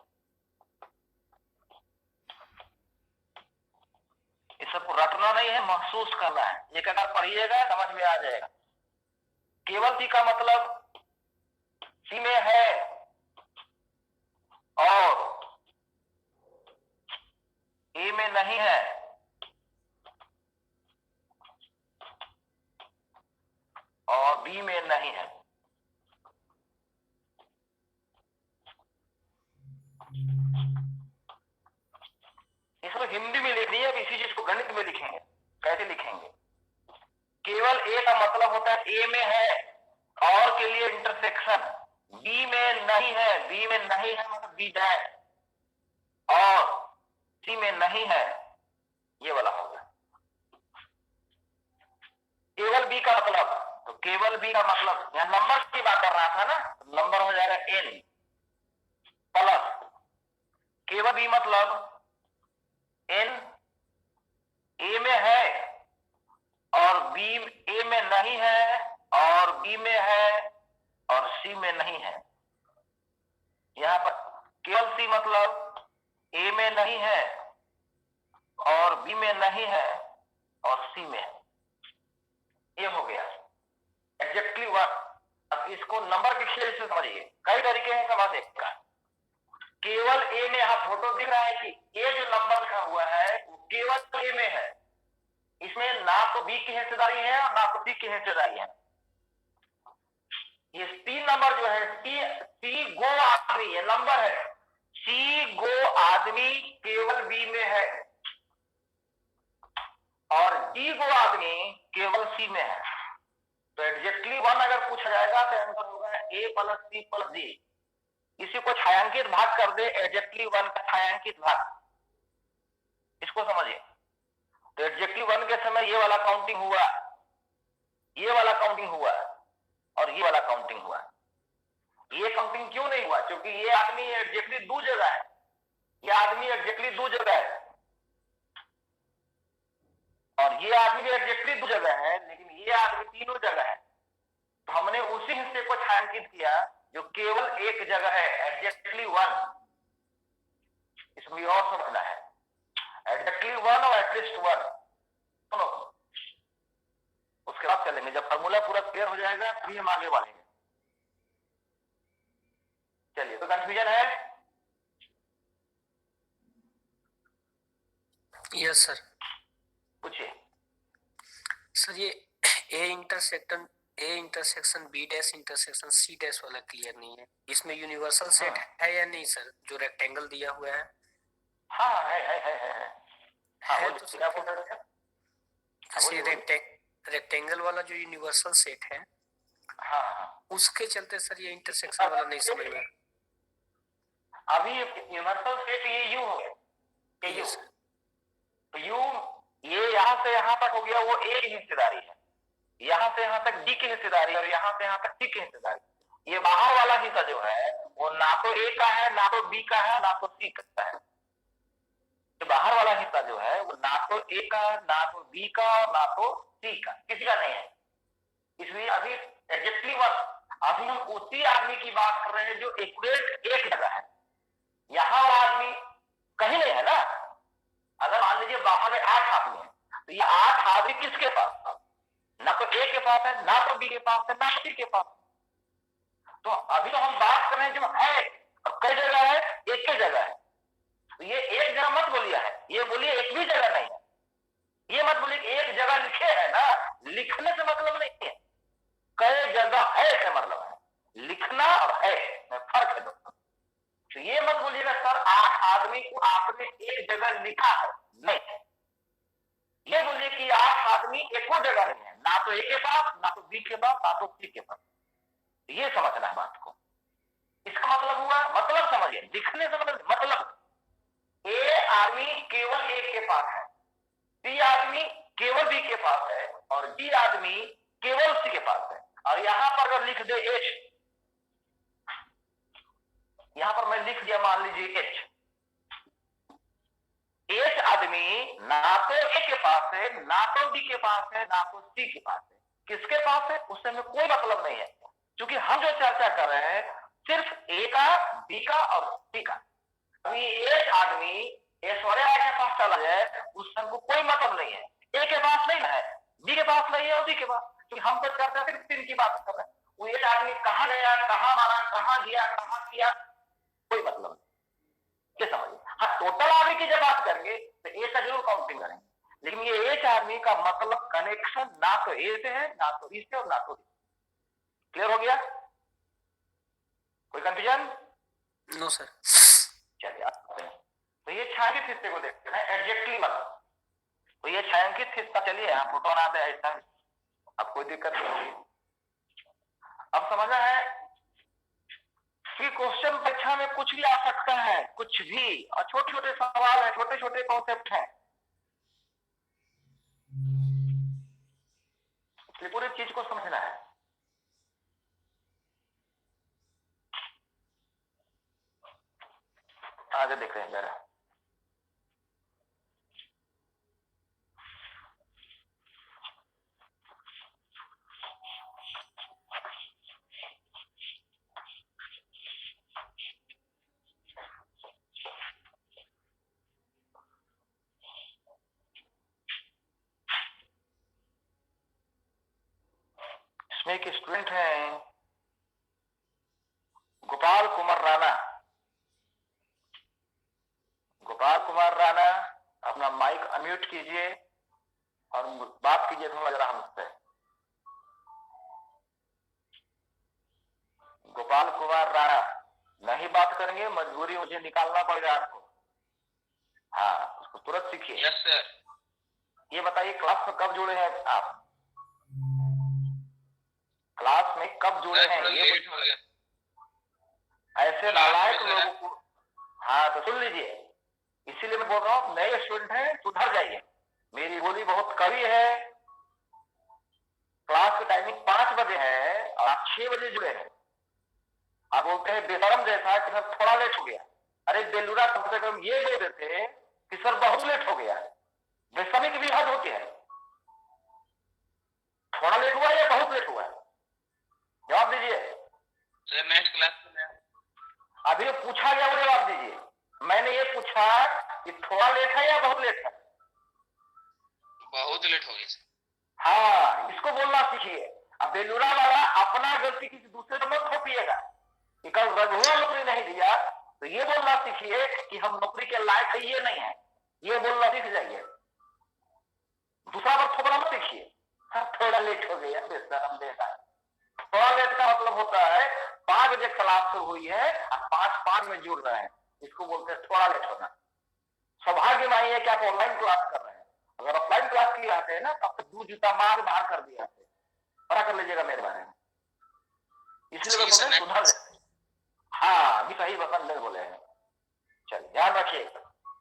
इस सबको रटना नहीं है, महसूस करना है। एक अगर पढ़िएगा समझ में आ जाएगा। केवल सी का मतलब सी में है और ए में नहीं है, और बी में नहीं है। इसको हिंदी में लिखनी है, इसी चीज को गणित में लिखेंगे। कैसे लिखेंगे? केवल ए का मतलब होता है ए में है और के लिए इंटरसेक्शन, बी में नहीं है, बी में नहीं है मतलब बी डैश, और सी में नहीं है, ये वाला होगा। केवल बी का मतलब, तो केवल बी का मतलब यहां नंबर की बात कर रहा था ना, नंबर हो जाएगा एन प्लस केवल बी मतलब एन ए में है और बी ए में नहीं है और बी में है और सी में नहीं है। यहां पर केवल सी मतलब ए में नहीं है और बी में नहीं है और सी में है। ये हो गया एग्जैक्टली वन। अब इसको नंबर के खेल से समझिए। कई तरीके हैं समझने का। केवल ए में यहां फोटो दिख रहा है कि ए जो नंबर लिखा हुआ है वो केवल ए में है। इसमें ना तो बी की हिस्सेदारी है और ना तो सी की हिस्सेदारी है। ये तीन नंबर जो है, सी गो आदमी, ये नंबर है। सी गो आदमी केवल बी में है और डी गो आदमी केवल सी में है। तो एग्जैक्टली वन अगर पूछा जाएगा तो आंसर होगा ए प्लस सी प्लस डी। इसी को छायांकित भाग कर दे, एग्जैक्टली वन का छायांकित भाग, इसको समझिए। तो एग्जैक्टली वन के समय ये वाला काउंटिंग हुआ, ये वाला काउंटिंग हुआ और ये वाला काउंटिंग हुआ। ये काउंटिंग क्यों नहीं हुआ? क्योंकि ये आदमी एग्जैक्टली दो जगह है, ये आदमी एग्जैक्टली दो जगह है और ये आदमी भी एग्जैक्टली दो जगह है, लेकिन ये आदमी तीनों जगह है। तो हमने उसी हिस्से को छायांकित किया जो केवल एक जगह है, एग्जैक्टली वन। इसमें और समझना है, एग्जैक्टली वन और एटलीस्ट वन दोनों। उसके बाद चलेंगे, जब फॉर्मूला पूरा क्लियर हो जाएगा तभी हम आगे बढ़ेंगे। चलिए, तो कंफ्यूजन है? Yes sir. पूछिए। सर ये A intersection B dash intersection C dash वाला क्लियर नहीं है। इसमें यूनिवर्सल सेट है या नहीं सर, जो रेक्टेंगल दिया हुआ है? हाँ है। है तो क्या बोल रहे हैं? रेक्टेंगल वाला जो यूनिवर्सल सेट है, हाँ, उसके चलते सर ये इंटरसेक्शन वाला नहीं समझ में। अभी यूनिवर्सल सेट ये यू हो गया, यू। तो यू ये यहां से यहां तक हो गया, वो ए की हिस्सेदारी है। यहां से यहां तक डी की हिस्सेदारी और यहां से यहां तक सी की हिस्सेदारी। ये बाहर वाला हिस्सा जो है वो ना तो ए का है, ना तो बी का है, ना तो सी का है। तो बाहर वाला हिस्सा जो है वो ना तो ए का, ना तो बी का और ना तो सी का, किसी का नहीं है। इसलिए अभी एग्जैक्टली वर्ड अभी हम उसी आदमी की बात कर रहे हैं जो एक्यूरेट एक जगह है। यहाँ आदमी कहीं नहीं है ना। अगर मान लीजिए बाहर में 8 आदमी है तो ये 8 आदमी किसके पास? ना तो ए के पास है, ना तो बी के पास है, ना सी के पास। तो अभी तो हम बात कर रहे हैं जो है कई जगह है, एक ही जगह है। तो ये एक जगह मत बोलिए है, ये बोलिए एक भी जगह नहीं है। ये मत बोलिए एक जगह लिखे है ना, लिखने से मतलब नहीं है, कई जगह है से मतलब है। लिखना और है में फर्क है दोस्तों। तो ये मत बोलिएगा सर 8 आदमी को आपने एक जगह लिखा है, नहीं। ये बोलिए कि 8 आदमी एको जगह नहीं है, ना तो ए के पास, ना तो बी के पास, ना तो सी के पास। ये समझना है बात को। इसका मतलब हुआ, मतलब समझिए, लिखने से मतलब ए आदमी केवल ए के पास है, बी आदमी केवल बी के पास है और डी आदमी केवल सी के पास है। और यहां पर अगर लिख दे एच, यहां पर मैं लिख दिया मान लीजिए एच, एच आदमी ना तो ए के पास है, ना तो बी के पास है, ना तो सी के पास है। किसके पास है उससे हमें कोई मतलब नहीं है, क्योंकि हम जो चर्चा कर रहे हैं सिर्फ ए का, बी का और सी का। अभी एच आदमी ऐश्वर्या के पास चला जाए उससे हमको कोई मतलब नहीं है। ए के पास नहीं है, बी के पास नहीं है और सी के पास, क्योंकि हम तो चर्चा सिर्फ 3 की बात कर रहे हैं। वो एच आदमी कहां गया, कहां मारा, कहां गया, कहां किया, कोई मतलब नहीं। ये समझिए। हाँ, टोटल आदमी की जब बात करेंगे तो ए का जरूर काउंटिंग करेंगे, लेकिन ये एच आदमी का मतलब कनेक्शन ना तो ए से है, ना तो बी से और ना तो डी। क्लियर हो गया? कोई कंफ्यूजन? No sir. चलिए आते हैं। तो ये छायांकित हिस्से को देखते हैं, एडजेक्टिव मतलब। तो ये छायांकित हिस्सा, चलिए यहाँ फोटो बना दे ऐसा, अब कोई दिक्कत नहीं होगी। अब समझना है कि क्वेश्चन परीक्षा में कुछ भी आ सकता है, कुछ भी, और छोटे छोटे सवाल है, छोटे छोटे कॉन्सेप्ट है, इसलिए पूरी चीज को समझना है। आगे देख रहे हैं जरा। इसमें एक स्टूडेंट है गोपाल कुमार राणा। गोपाल कुमार राणा, अपना माइक अनम्यूट कीजिए और बात कीजिए थोड़ा जरा हमसे। गोपाल कुमार राणा नहीं बात करेंगे, मजबूरी मुझे निकालना पड़ेगा आपको। हाँ, उसको तुरंत सीखिए। Yes sir. ये बताइए क्लास में कब जुड़े हैं आप? क्लास में कब जुड़े हैं? ये लेट हो गया। ऐसे नालायक लोगों को, हाँ तो सुन लीजिए, इसीलिए मैं बोल रहा हूँ नए स्टूडेंट हैं, सुधर जाइए। मेरी बोली बहुत कड़ी है। क्लास की टाइमिंग 5 बजे है और आप 6 बजे जुड़े हैं। आप बोलते हैं बेशरम जैसा कि सर थोड़ा लेट हो गया। अरे बेलूरा कम से कम ये बोल देते कि सर बहुत लेट हो गया। बेशर्मी की भी हद होती है। थोड़ा लेट हुआ या बहुत लेट हुआ? जवाब दीजिए। सर नेक्स्ट क्लास में अभी जो पूछा गया वो जवाब दीजिए। मैंने ये पूछा कि थोड़ा लेट है या बहुत लेट है? बहुत लेट हो गया सर। हाँ, इसको बोलना सीखिए। अब बेलूरा वाला अपना गलती किसी दूसरे को मत थोपिएगा कि कल रघुआ नौकरी नहीं दिया, तो ये बोलना सीखिए कि हम नौकरी के लायक है, ये नहीं है, ये बोलना सीख जाइए। दूसरा पर थोपना मत सीखिए। सर थोड़ा लेट हो गया, बेशरम देता है। थोड़ा लेट का मतलब होता है 5 बजे क्लास शुरू हुई है और 5:05 में जुड़ रहे हैं, इसको बोलते हैं थोड़ा लेट होना। सौभाग्य नहीं है कि आप ऑनलाइन क्लास कर रहे हैं। अगर ऑफलाइन क्लास किए आते हैं ना तब तो 2 जूता मार बाहर कर दिया थे। पता कर लीजिएगा मेरे बारे में। इसलिए मैं बोले सुधर जाए। हाँ, अभी सही वतन नहीं बोले हैं। चलिए ध्यान रखिए,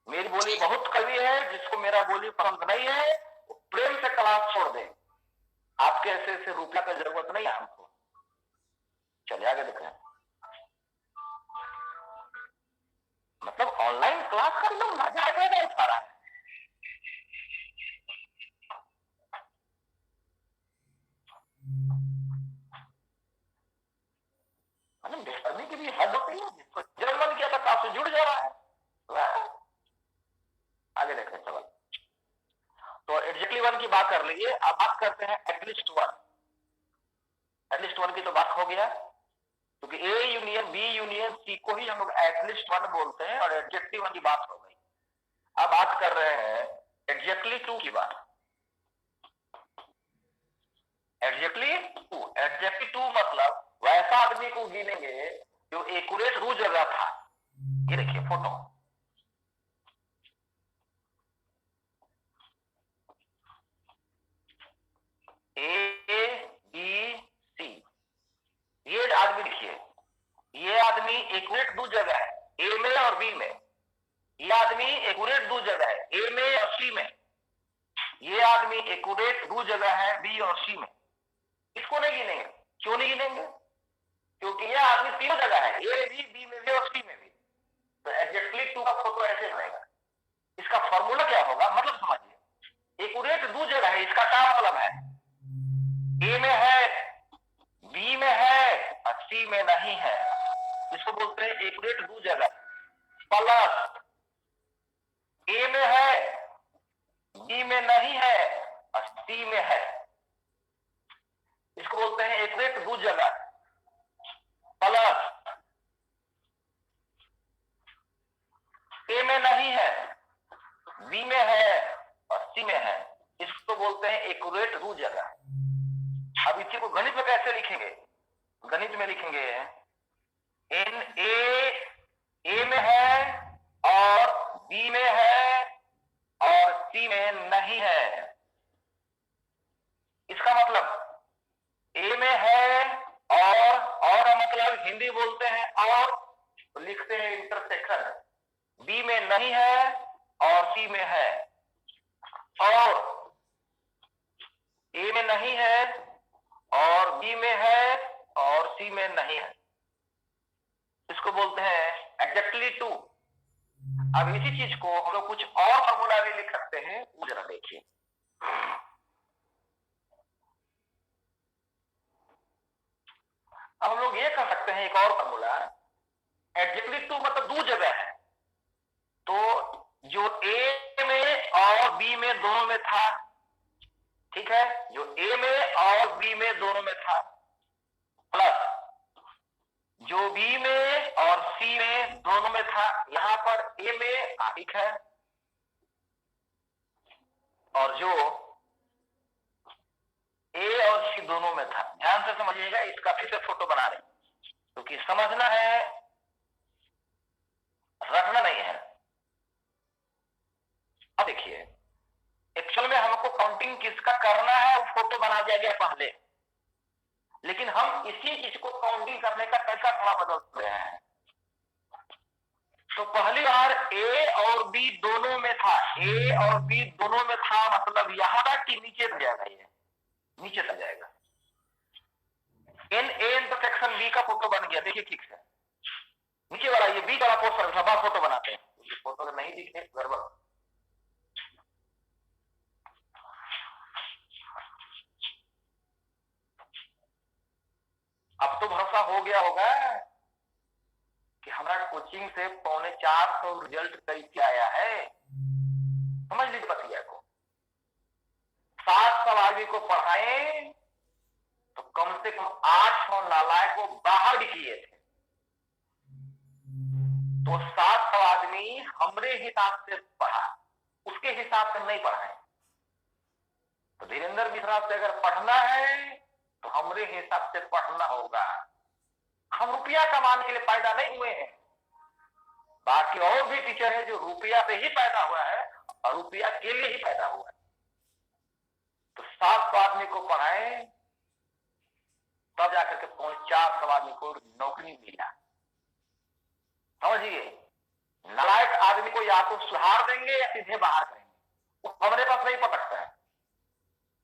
मेरी बोली बहुत कड़वी है। जिसको मेरा बोली पसंद नहीं है वो प्रेम से क्लास छोड़ दे। आपके ऐसे रुपया की जरूरत नहीं है हमको। चलिए आगे देखें। मतलब ऑनलाइन क्लास का लोग मजा नहीं उठा रहा है। एग्जैक्टली वन की बात कर लीजिए। अब बात करते हैं एटलीस्ट वन। एटलीस्ट वन की तो बात हो गया, क्योंकि A union B union C को ही हम लोग एटलीस्ट वन बोलते हैं और एग्जैक्टली वन की बात हो गई। अब बात कर रहे हैं एग्जैक्टली टू की बात। एग्जैक्टली टू मतलब वैसा आदमी को गिनेंगे जो एक्यूरेट रू जगह था। ये देखिए फोटो, ए बी सी, ये आदमी देखिए, ये आदमी एक्यूरेट दो जगह है, ए में और बी में। ये आदमी एक्यूरेट दो जगह है, ए में और सी में। ये आदमी एक्यूरेट दो जगह है, बी और सी में। इसको नहीं गिनेंगे। क्यों नहीं गिनेंगे? क्योंकि ये आदमी तीनों जगह है, ए भी, बी में भी और सी में भी। तो एग्जैक्टली टू का फोटो ऐसे बनेगा। इसका फॉर्मूला क्या होगा, मतलब समझिए, एक्यूरेट दो जगह है, इसका क्या मतलब है? ए में है, बी में है और सी में नहीं है। इसको बोलते हैं एक्यूरेट दो जगह। प्लस ए में है, बी में नहीं है और सी में है। इसको बोलते हैं एक्यूरेट दो जगह। प्लस ए में नहीं है, बी में है और सी में है। इसको बोलते हैं एक्यूरेट दो जगह। अब इसी को गणित में कैसे लिखेंगे? गणित में लिखेंगे एन ए में है और बी में है और सी में नहीं है। इसका मतलब ए में है और मतलब हिंदी बोलते हैं और, तो लिखते हैं इंटरसेक्शन। बी में नहीं है और सी में है, और ए में नहीं है और बी में है और सी में नहीं है। इसको बोलते हैं एग्जैक्टली टू। अब इसी चीज को हम लोग कुछ और फॉर्मूला भी लिख सकते हैं, वो जरा देखिए। अब हम लोग ये कर सकते हैं एक और फॉर्मूला। एग्जैक्टली टू मतलब दो जगह है, तो जो ए में और बी में दोनों में था, ठीक है, जो ए में और बी में दोनों में था, प्लस जो बी में और सी में दोनों में था। यहां पर ए में ठीक है, और जो ए और सी दोनों में था। ध्यान से समझिएगा, इसका फिर से फोटो बना रहे क्योंकि समझना है, रखना नहीं है। अब देखिए, एक्चुअल में हमको काउंटिंग किसका करना है वो फोटो बना दिया गया पहले, लेकिन हम इसी चीज को काउंटिंग करने का तरीका थोड़ा बदल रहे हैं। तो पहली बार ए और बी दोनों में था, ए और बी दोनों में था मतलब यहां तक कि नीचे तक जाएगा, ये नीचे तक जाएगा। एन ए इंटरसेक्शन बी का फोटो बन गया, देखिए ठीक से। नीचे वाला ये बी वाला पोर्शन सभा फोटो बनाते हैं, ये फोटो तो नहीं दिखे गड़बड़। अब तो भरोसा हो गया होगा कि हमारा कोचिंग से 450 रिजल्ट कैसे आया है। समझ लीजिए बतिया को, 7 सवाल को पढ़ाए तो कम से कम 800 नालायक को बाहर भी किए थे। तो 700 आदमी हमरे हिसाब से पढ़ा, उसके हिसाब से नहीं पढ़ाए। तो धीरेन्द्र मिश्रा से अगर पढ़ना है तो हमरे हिसाब से पढ़ना होगा। हम रुपया कमाने के लिए पैदा नहीं हुए हैं। बाकी और भी टीचर है जो रुपया से ही पैदा हुआ है और रुपया के लिए ही पैदा हुआ है। तो 700 आदमी को पढ़ाए तब जाकर के 450 आदमी को नौकरी मिला। समझिए, नालायक आदमी को या तो सुधार देंगे या सीधे बाहर करेंगे, वो हमारे पास नहीं पटकता है।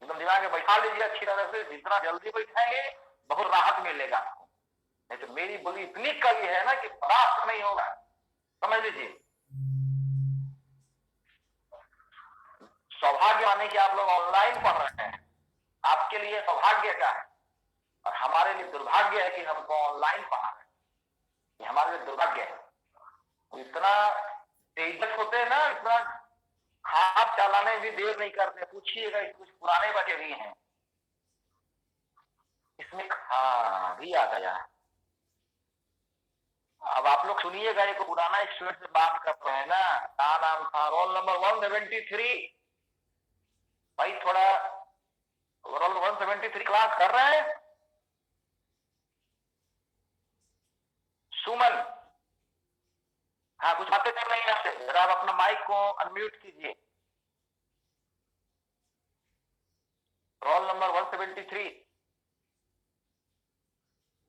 एकदम दिमाग में बैठा लीजिए अच्छी तरह से, जितना जल्दी बैठाएंगे बहुत राहत मिलेगा। नहीं तो मेरी बोली इतनी कड़ी है ना कि बर्दाश्त नहीं होगा। समझ लीजिए, सौभाग्य माने कि आप लोग ऑनलाइन पढ़ रहे हैं, आपके लिए सौभाग्य का है, और हमारे लिए दुर्भाग्य है कि हमको ऑनलाइन पढ़ा रहे हैं। ये हमारे लिए दुर्भाग्य है। इतना तेजस होते हैं ना, इतना हाथ चलाने में भी देर नहीं करते, पूछिएगा कुछ पुराने बचे भी हैं इसमें। हाँ भी आ गया। अब आप लोग सुनिएगा, एक पुराना स्टूडेंट से बात कर रहे हैं ना, क्या नाम था, रोल नंबर 173। भाई थोड़ा रोल 173 क्लास कर रहे हैं। सुमन, हाँ कुछ बातें कर रही हैं आपसे, जरा आप अपना माइक को अनम्यूट कीजिए। रोल नंबर 173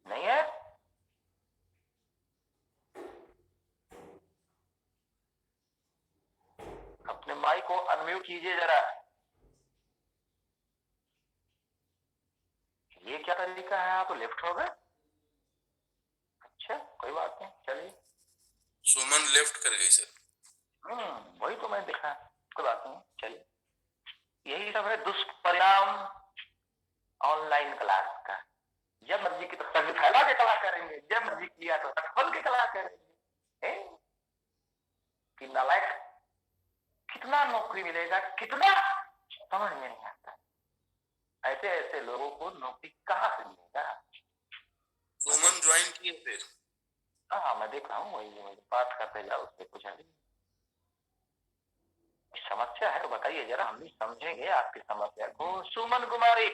नहीं है? अपने माइक को अनम्यूट कीजिए जरा। ये क्या तरीका है, आप लेफ्ट हो गए? अच्छा कोई बात नहीं, चलिए। सुमन लेफ्ट कर गई सर। वही तो मैं देखा, कोई बात नहीं, चलिए। यही सब है दुष्परिणाम ऑनलाइन क्लास का। जब मर्जी की तस्वीर फैला के क्लास करेंगे, जब मर्जी किया तो खोल के क्लास करेंगे। कि नालायक, कितना नौकरी मिलेगा, कितना समझ में नहीं आता। ऐसे ऐसे लोगों को नौकरी कहाँ से मिलेगा? सुमन ज्वाइन किए फिर? हाँ मैं देख रहा हूँ, वही बात करते जाओ, उससे कुछ अभी समस्या है तो बताइए जरा, हम भी समझेंगे आपकी समस्या को। सुमन कुमारी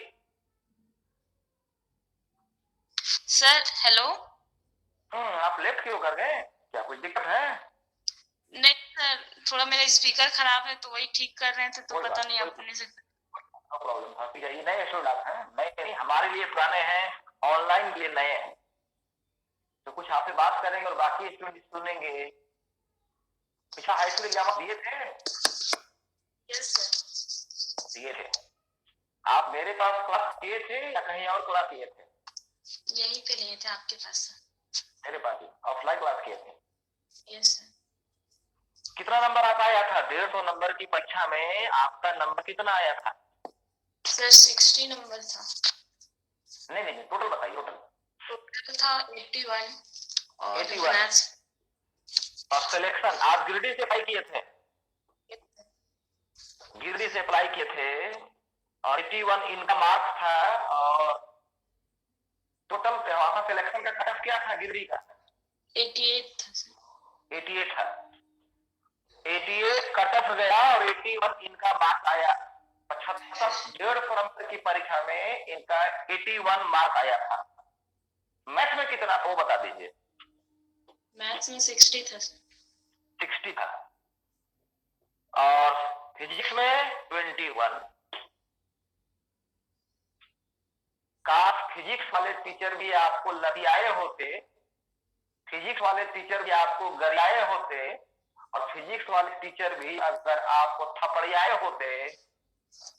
सर हेलो। आप लेट क्यों कर गए, क्या कुछ दिक्कत है? नहीं सर, थोड़ा मेरा स्पीकर खराब है तो वही ठीक कर रहे थे, तो पता नहीं अपने से। प्रॉब्लम था, ये नए स्टूडेंट हैं, नए हमारे लिए पुराने हैं, ऑनलाइन के लिए नए हैं, तो कुछ आपसे बात करेंगे और बाकी स्टूडेंट सुनेंगे। पिछला हाई स्कूल एग्जाम दिए थे? Yes sir. दिए थे। आप मेरे पास क्लास किए थे या कहीं और क्लास किए थे? यहीं पे लिए थे आपके पास सर। मेरे पास ही ऑफलाइन क्लास किए थे? Yes sir. कितना नंबर आपका आया था? 150 नंबर की परीक्षा में आपका नंबर कितना आया था? सर 60 नंबर था। नहीं टोटल बताइए। टोटल था 81 और 81। मैथ्स और सिलेक्शन आप गिरडी से अप्लाई किए थे? गिरडी से अप्लाई किए थे और 81 इनका मार्क्स था, और टोटल वहां सिलेक्शन का कट ऑफ क्या था गिरडी का? 88 था सर। 88 था। 88 कट ऑफ गया और 81 इनका मार्क्स आया। 75 150 नंबर की परीक्षा में इनका 81 मार्क आया था। मैथ में कितना था वो बता दीजिए। मैथ्स में 60 था सर। 60 था। और फिजिक्स में 21। काश फिजिक्स वाले टीचर भी आपको लदियाए होते, फिजिक्स वाले टीचर भी आपको गरियाए होते, और फिजिक्स वाले टीचर भी अगर आपको थपड़ियाए होते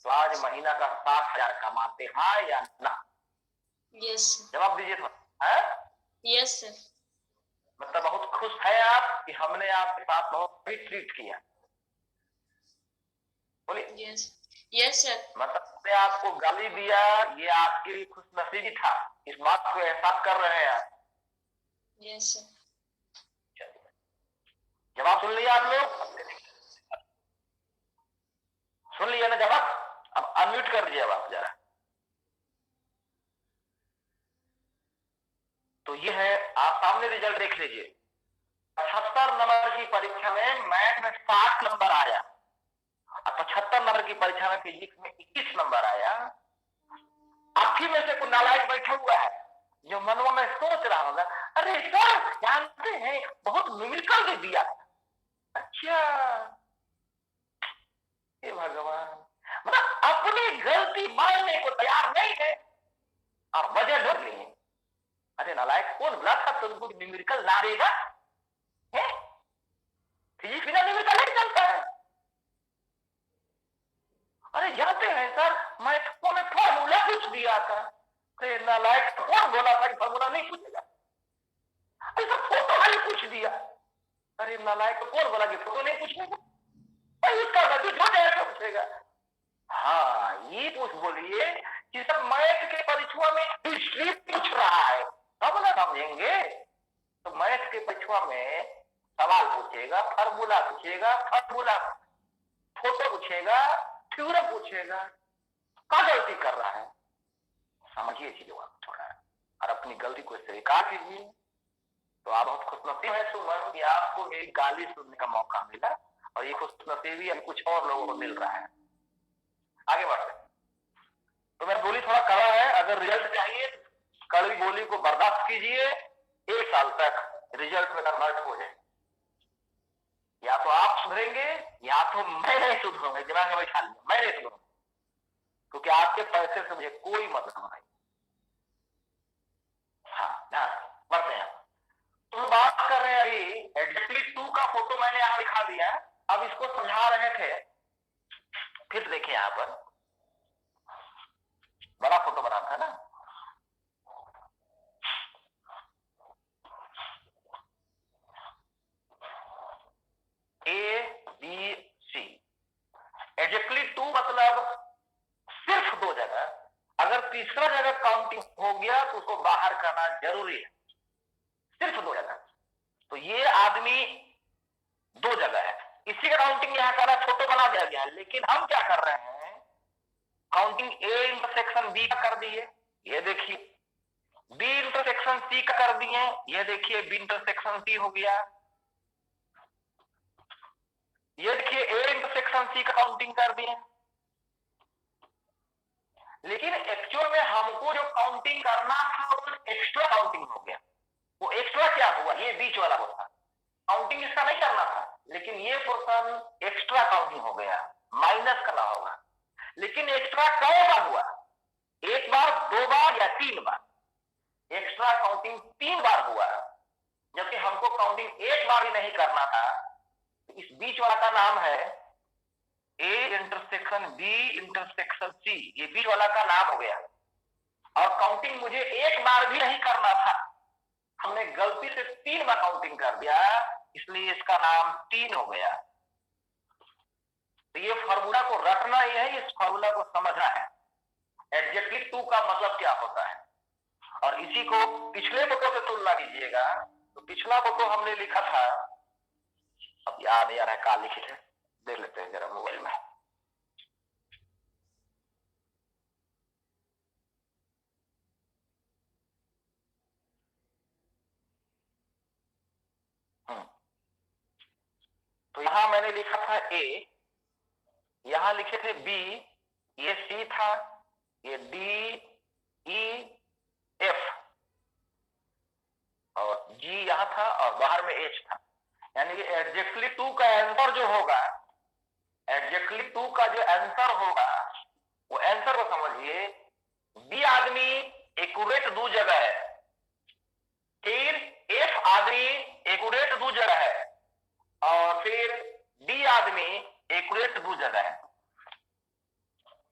तो आज महीना का 60,000 कमाते, हाँ या ना? यस जवाब दीजिए तो। है यस सर। मतलब बहुत खुश है आप कि हमने आपके साथ बहुत भी ट्रीट किया, बोलिए। Yes yes sir. मतलब हमने आपको गाली दिया, ये आपके लिए खुशनसीबी था, इस बात को एहसास कर रहे हैं आप? Yes sir. जवाब सुन लिया आप लोग? सुन लिया ना जवाब? अब अनम्यूट कर दीजिए आप जरा। तो ये है, आप सामने रिजल्ट देख लीजिए। 75 नंबर की परीक्षा में मैथ में 60 नंबर आया, और 75 नंबर की परीक्षा में फिजिक्स में 21 नंबर आया। आप ही में से कोई नालायक बैठा हुआ है जो मनवा में सोच रहा होगा, अरे सर जानते हैं बहुत न्यूमेरिकल दे दिया। अच्छा हे भगवान, मतलब अपनी गलती मानने को तैयार नहीं है और वजह ढूंढ रही है। अरे नालायक, कौन बोला था तुमको न्यूमेरिकल ना देगा? फिजिक्स बिना न्यूमेरिकल नहीं चलता है। अरे जानते हैं सर मैथ्स में फॉर्मूला पूछ दिया था। अरे नालायक, कौन बोला था कि फॉर्मूला नहीं पूछेगा? अरे सर फोटो खाली पूछ दिया। अरे नालायक, कौन बोला कि फोटो नहीं पूछेगा? उसका गलती जो जैसे पूछेगा। हाँ ये पूछ बोलिए कि सर मैथ के परीक्षा में हिस्ट्री पूछ रहा है, तब ना समझेंगे। तो मैथ के परीक्षा में सवाल पूछेगा, फार्मूला पूछेगा, फार्मूला फोटो पूछेगा, थ्योरम पूछेगा, क्या गलती कर रहा है, समझिए चीजों को थोड़ा और अपनी गलती को स्वीकार कीजिए। तो आप बहुत खुशनसीब है सुमन कि आपको मेरी गाली सुनने का मौका मिला और ये खुशनसीबी अब कुछ और लोगों को मिल रहा है। आगे बढ़ते हैं। तो मैं बोली थोड़ा कड़ा है, अगर रिजल्ट चाहिए कड़वी बोली को बर्दाश्त कीजिए, 1 साल तक रिजल्ट में कन्वर्ट हो जाए। या तो आप सुधरेंगे या तो मैं नहीं सुधरूंगा, दिमाग में बैठा लिया, मैं नहीं सुधरूंगा, क्योंकि आपके पैसे से मुझे कोई मतलब नहीं। हाँ ना, बढ़ते हैं। तो बात कर रहे हैं अभी एडजस्टली 2 का फोटो मैंने यहां दिखा दिया। अब इसको समझा रहे थे, फिर देखिए यहां पर बड़ा फोटो बना था ना, ABC एडजस्टली 2 मतलब सिर्फ 2 जगह, अगर तीसरा जगह काउंटिंग हो गया तो उसको बाहर करना जरूरी है, सिर्फ 2 जगह। तो ये आदमी 2 जगह है, इसी का काउंटिंग यहां सारा फोटो बना दिया गया है। लेकिन हम क्या कर रहे हैं, काउंटिंग A इंटरसेक्शन B का कर दिए, ये देखिए, B इंटरसेक्शन C का कर दिए, ये देखिए B इंटरसेक्शन C हो गया, ये देखिए A इंटरसेक्शन C का काउंटिंग कर दिए। लेकिन एक्चुअल में हमको जो काउंटिंग करना था वो एक्स्ट्रा काउंटिंग हो गया। वो एक्स्ट्रा क्या हुआ, ये बीच वाला होता, काउंटिंग इसका नहीं करना था, लेकिन ये पोर्शन एक्स्ट्रा काउंटिंग हो गया, माइनस करना होगा। लेकिन एक्स्ट्रा कई बार हुआ, 1 बार, 2 बार या 3 बार, एक्स्ट्रा काउंटिंग 3 बार हुआ, जबकि हमको काउंटिंग 1 बार ही नहीं करना था। इस बीच वाला का नाम है A intersection B intersection C, ये बीच वाला का नाम हो गया। और काउंटिंग मुझे 1 बार भी नहीं करना था, हमने गलती से 3 बार काउंटिंग कर दिया, इसलिए इसका नाम 3 हो गया। तो ये फॉर्मूला को रटना ही है, इस फॉर्मूला को समझना है, एडजेक्टिव 2 का मतलब क्या होता है। और इसी को पिछले फोटो से तुलना कीजिएगा, तो पिछला फोटो हमने लिखा था, अब याद नहीं आ रहा है कहाँ लिखे थे, देख लेते हैं जरा मोबाइल में। तो यहां मैंने लिखा था A, यहां लिखे थे B, ये C था, ये D E F और G यहां था और बाहर में H था। यानी कि एडजेक्टली 2 का आंसर जो होगा, एडजेक्टली 2 का जो आंसर होगा, वो आंसर को समझिए, B आदमी एक्यूरेट 2 जगह है, फिर F आदमी एक्यूरेट 2 जगह है, और फिर D आदमी एक्यूरेट 2 जगह है।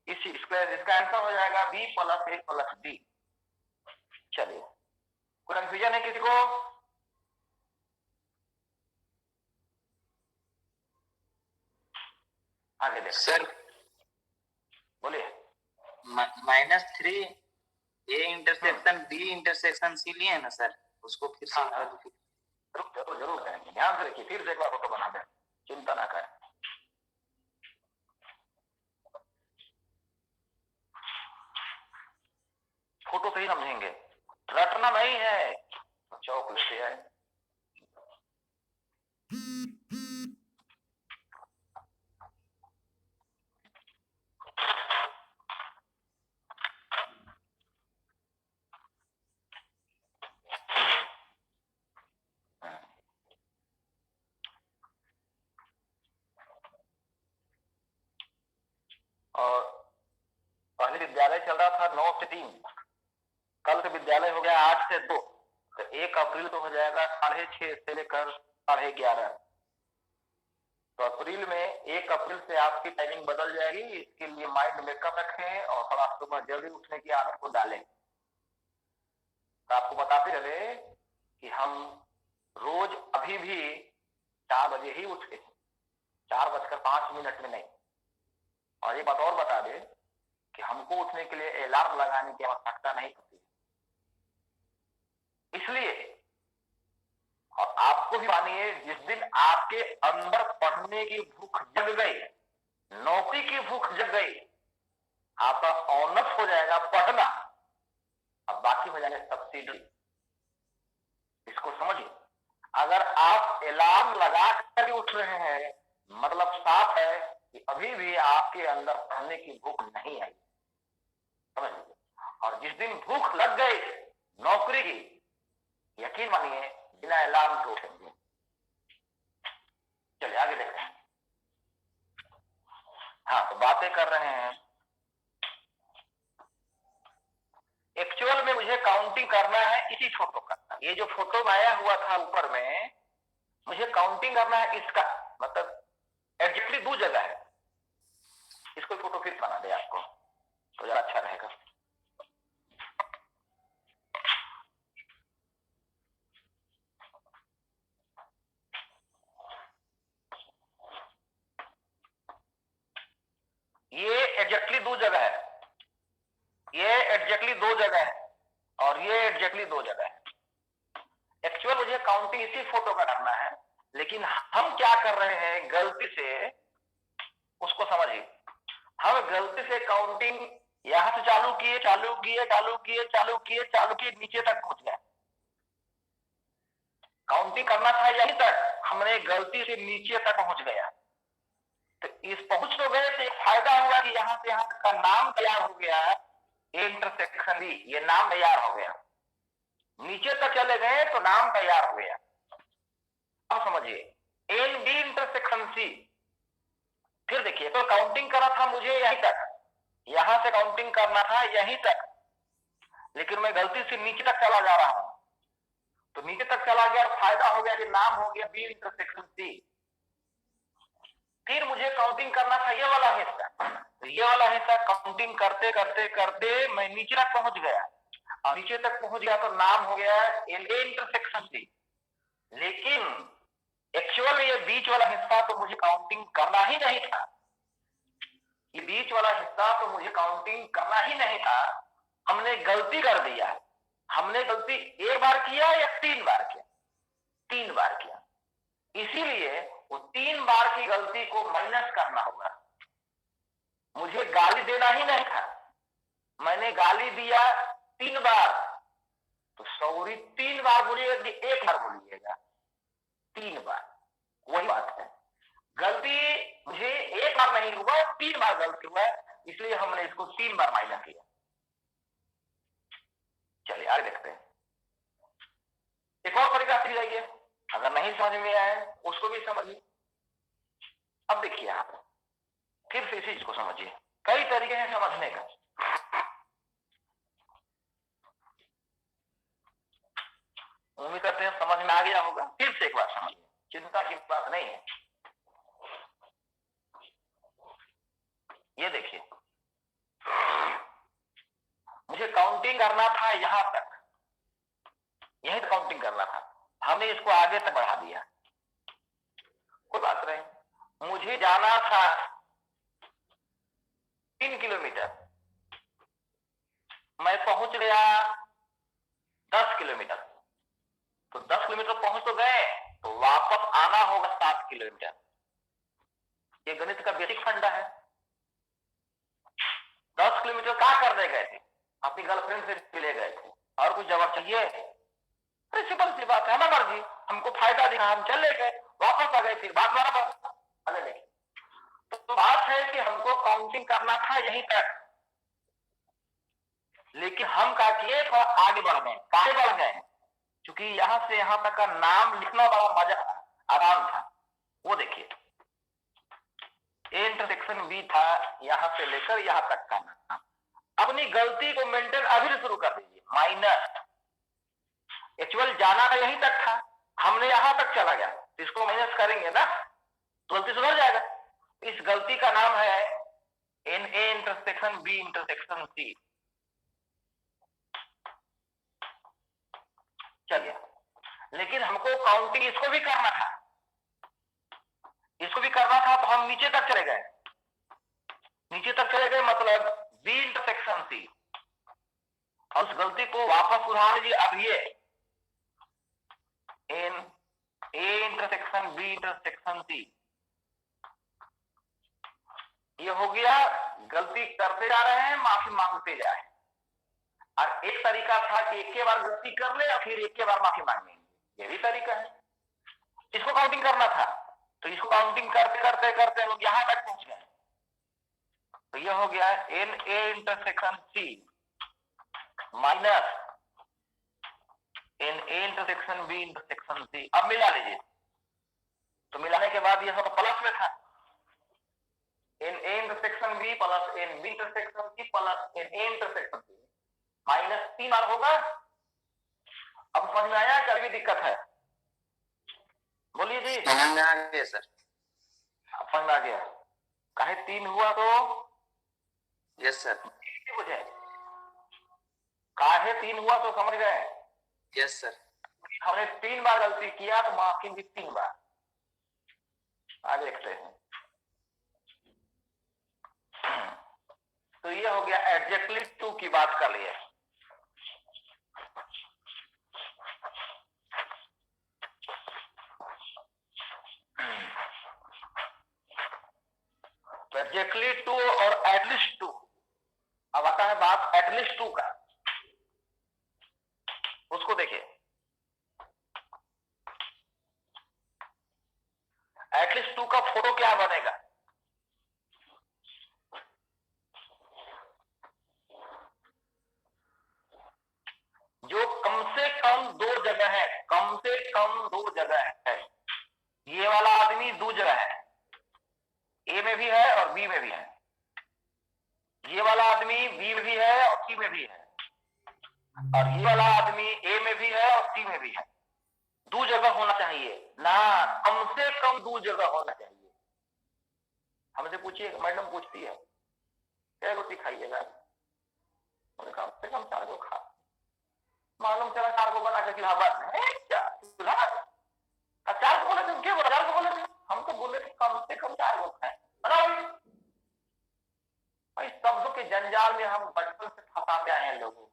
इसका आंसर हो जाएगा B + A + D। चलिए, कोई कंफ्यूजन है किसी को? आगे देखो सर, बोलिए। -3 A intersection B intersection C लिए है ना सर, उसको फिर से हाँ, जरूर जरूर करेंगे, ध्यान से रखिए, फिर से एक बार फोटो बना दें, चिंता ना करें। फोटो से ही समझेंगे, रटना नहीं है, चौक लिखते आए। और पहले विद्यालय चल रहा था 9 से 3, कल से विद्यालय हो गया 8 से 2, तो 1 अप्रैल तो हो जाएगा 6:30 से लेकर 11:30। तो अप्रैल में 1 अप्रैल से आपकी टाइमिंग बदल जाएगी, इसके लिए माइंड मेकअप रखें और थोड़ा सुबह जल्दी उठने की आदत को डालें। तो आपको बताते चले कि हम रोज अभी भी 4 बजे ही उठते हैं, 4:05 में नहीं। और ये बात और बता दे कि हमको उठने के लिए अलार्म लगाने की आवश्यकता नहीं होती, इसलिए और आपको भी मानिए, जिस दिन आपके अंदर पढ़ने की भूख जग गई, नौकरी की भूख जग गई, आपका ऑनर्स हो जाएगा पढ़ना, अब बाकी हो जाएगा सब्सिडी। इसको समझिए, अगर आप अलार्म लगा कर उठ रहे हैं, मतलब साफ है कि अभी भी आपके अंदर पढ़ने की भूख नहीं आई, समझ लीजिए। और जिस दिन भूख लग गई नौकरी की, यकीन मानिए बिना अलार्म के उठेंगे। चलिए आगे देखते हैं। हाँ, तो बातें कर रहे हैं। एक्चुअल में मुझे काउंटिंग करना है इसी फोटो का। ये जो फोटो आया हुआ था ऊपर में, मुझे काउंटिंग करना है इसका, मतलब एग्जैक्टली 2 जगह है। इसको फोटो फिर बना दे आपको तो ज्यादा अच्छा रहेगा। ये एग्जैक्टली 2 जगह है, ये एग्जैक्टली 2 जगह है, और ये एग्जैक्टली 2 जगह है। एक्चुअल मुझे काउंटिंग इसी फोटो का करना है, लेकिन हम क्या कर रहे हैं गलती से, उसको समझिए। हम गलती से काउंटिंग यहां से चालू किए, नीचे तक पहुंच गए। काउंटिंग करना था यहीं तक, हमने गलती से नीचे तक पहुंच गया। तो इस पहुंच तो गए, तो एक फायदा हुआ कि यहां से यहां का नाम तैयार हो गया, ए इंटरसेक्शन बी, ये नाम तैयार हो गया। नीचे तक चले गए तो नाम तैयार हो गया। अब समझिए, एन बी इंटरसेक्शन सी। फिर देखिए, तो काउंटिंग करा था मुझे यहीं तक, यहां से काउंटिंग करना था यहीं तक, लेकिन मैं गलती से नीचे तक चला जा रहा हूं। तो नीचे तक चला गया, फायदा हो गया कि नाम हो गया बी इंटरसेक्शन सी। फिर मुझे काउंटिंग करना था ये वाला हिस्सा, तो ये वाला हिस्सा काउंटिंग करते करते करते मैं नीचे तक पहुंच गया, और नीचे तक पहुंच गया तो नाम हो गया ए इंटरसेक्शन सी। लेकिन एक्चुअल ये बीच वाला हिस्सा तो मुझे काउंटिंग करना ही नहीं था, ये बीच वाला हिस्सा तो मुझे काउंटिंग करना ही नहीं था। हमने गलती कर दिया। हमने गलती एक बार किया या 3 बार किया? 3 बार किया। इसीलिए वो 3 बार की गलती को माइनस करना होगा। मुझे गाली देना ही नहीं था, मैंने गाली दिया 3 बार, तो सॉरी 3 बार बोलिएगा कि 1 बार बोलिएगा? 3 बार। वही बात है, गलती मुझे 1 बार नहीं हुआ, 3 बार गलती हुआ, इसलिए हमने इसको 3 बार माइनस किया। चलिए आगे देखते हैं। एक और तरीका सीख जाइए, अगर नहीं समझ में आए उसको भी समझिए। अब देखिए, आप फिर से इसी चीज को समझिए। कई तरीके हैं समझने का। उम्मीद करते हैं समझ में आ गया होगा। फिर से एक बार समझिए, चिंता की बात नहीं है। ये देखिए, मुझे काउंटिंग करना था यहां तक, यही तो काउंटिंग करना था, हमने इसको आगे तक बढ़ा दिया। कोई बात नहीं, मुझे जाना था 3 किलोमीटर, मैं पहुंच गया 10 किलोमीटर। तो 10 किलोमीटर पहुंच तो गए, तो वापस आना होगा 7 किलोमीटर। ये गणित का बेसिक फंडा है। 10 किलोमीटर क्या करने गए थे? अपनी गर्लफ्रेंड से मिले गए थे, और कुछ जवाब चाहिए? सिंपल सी बात है, हमारी मर्जी, हमको फायदा दिखा, हम चले गए, वापस आ गए, फिर बात बराबर। अरे देखिए, तो बात है कि हमको काउंटिंग करना था यहीं तक, लेकिन हम क्या किए, थोड़ा आगे बढ़ गए। काहे बढ़ गए? क्योंकि यहां से यहां तक का नाम लिखना बड़ा मजा आराम था। वो देखिए, ए इंटरसेक्शन बी था, यहां से लेकर यहां तक का नाम। अपनी गलती को मेंटेन अभी से शुरू कर दीजिए। माइनस, एक्चुअल जाना का यहीं तक था, हमने यहां तक चला गया, तो इसको माइनस करेंगे ना, तो गलती सुधर जाएगा। इस गलती का नाम है n A intersection B intersection C. चलिए, लेकिन हमको काउंटिंग इसको भी करना था, इसको भी करना था, तो हम नीचे तक चले गए। नीचे तक चले गए मतलब बी इंटरसेक्शन सी, और उस गलती को वापस सुधार लीजिए। अब ये n A intersection B intersection C, ये हो गया गलती करते जा रहे हैं, माफी मांगते जा रहे हैं। और एक तरीका था कि एक बार गलती कर ले और फिर एक बार माफी मांगेंगे, ये भी तरीका है। इसको काउंटिंग करना था, तो इसको काउंटिंग करते करते करते लोग यहां तक पहुंच गए। तो ये हो गया n A intersection C minus n A intersection B intersection C. अब मिला लीजिए, तो मिलाने के बाद ये सब प्लस में था, n A intersection B plus n B intersection C plus n A intersection C minus 3 बार होगा। अब समझ में आया क्या भी दिक्कत है? बोलिए जी। समझ में आ गया सर। अब समझ में आ गया काहे 3 हुआ तो? Yes sir. मुझे काहे 3 हुआ तो समझ गए? Yes sir. हमने 3 बार गलती किया तो माफी भी 3 बार। आज देखते हैं। तो ये हो गया एडजेक्टिव टू की बात कर लिए। तो एडजेक्टिव टू और एटलीस्ट टू। अब आता है बात एटलीस्ट टू का, उसको देखिए। एटलीस्ट टू का फोटो क्या बनेगा? जो कम से कम 2 जगह है, कम से कम 2 जगह है। ये वाला आदमी 2 जगह है, ए में भी है और बी में भी है। ये वाला आदमी बी में भी है और सी में भी है, और ये वाला आदमी ए में भी है और सी में भी है। 2 जगह होना चाहिए ना, कम से कम 2 जगह होना चाहिए। हमसे पूछिए, मैडम पूछती है क्या रोटी खाइएगा? कम से कम 4 को खा। मालूम चला 4 को बना के खिला, चार को बोले तुम क्या बोला? 4 को बोले हम तो बोले कम से कम 4 को खाए। भाई शब्दों के जंजाल में हम बचपन से फंसाते आए हैं लोगों।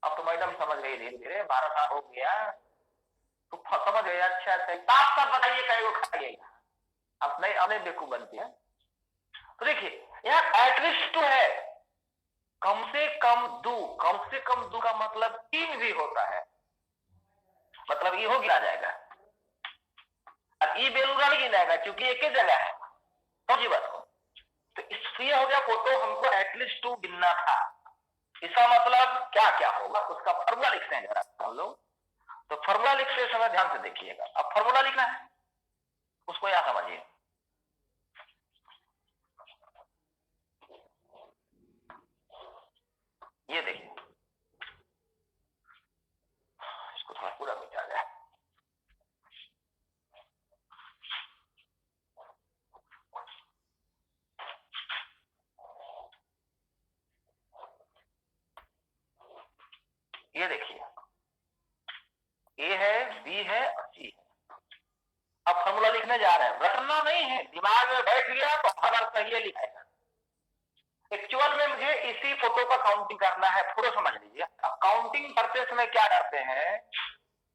अब तो मैडम समझ गई धीरे धीरे, 12 साल हो गया तो समझ गए। अच्छा अच्छा साफ साफ बताइए कै को खाइएगा। अब नहीं, अब बेवकूफ बनती है। तो देखिए यहाँ एटलीस्ट टू है, कम से कम 2। कम से कम 2 का मतलब 3 भी होता है, मतलब ये हो गिना जाएगा। अब ये बेलूरा नहीं गिनाएगा क्योंकि एक ही जगह है। समझिए बात को। तो इसलिए हो गया फोटो हमको एटलीस्ट 2 गिनना था। इसका मतलब क्या क्या होगा उसका फॉर्मूला लिखते हैं जरा हम लोग। तो फॉर्मूला लिखते समय ध्यान से देखिएगा। अब फॉर्मूला लिखना है, उसको यहां समझिए। ये देखिए, इसको थोड़ा पूरा मिटा जाए। ये देखिए, ए है, बी है और सी है। अब फॉर्मूला लिखने जा रहे हैं, रटना नहीं है, दिमाग में बैठ गया तो हर बार सही लिखाएगा। एक्चुअल में मुझे इसी फोटो का काउंटिंग करना है, फोटो समझ लीजिए। अब काउंटिंग करते समय क्या करते हैं,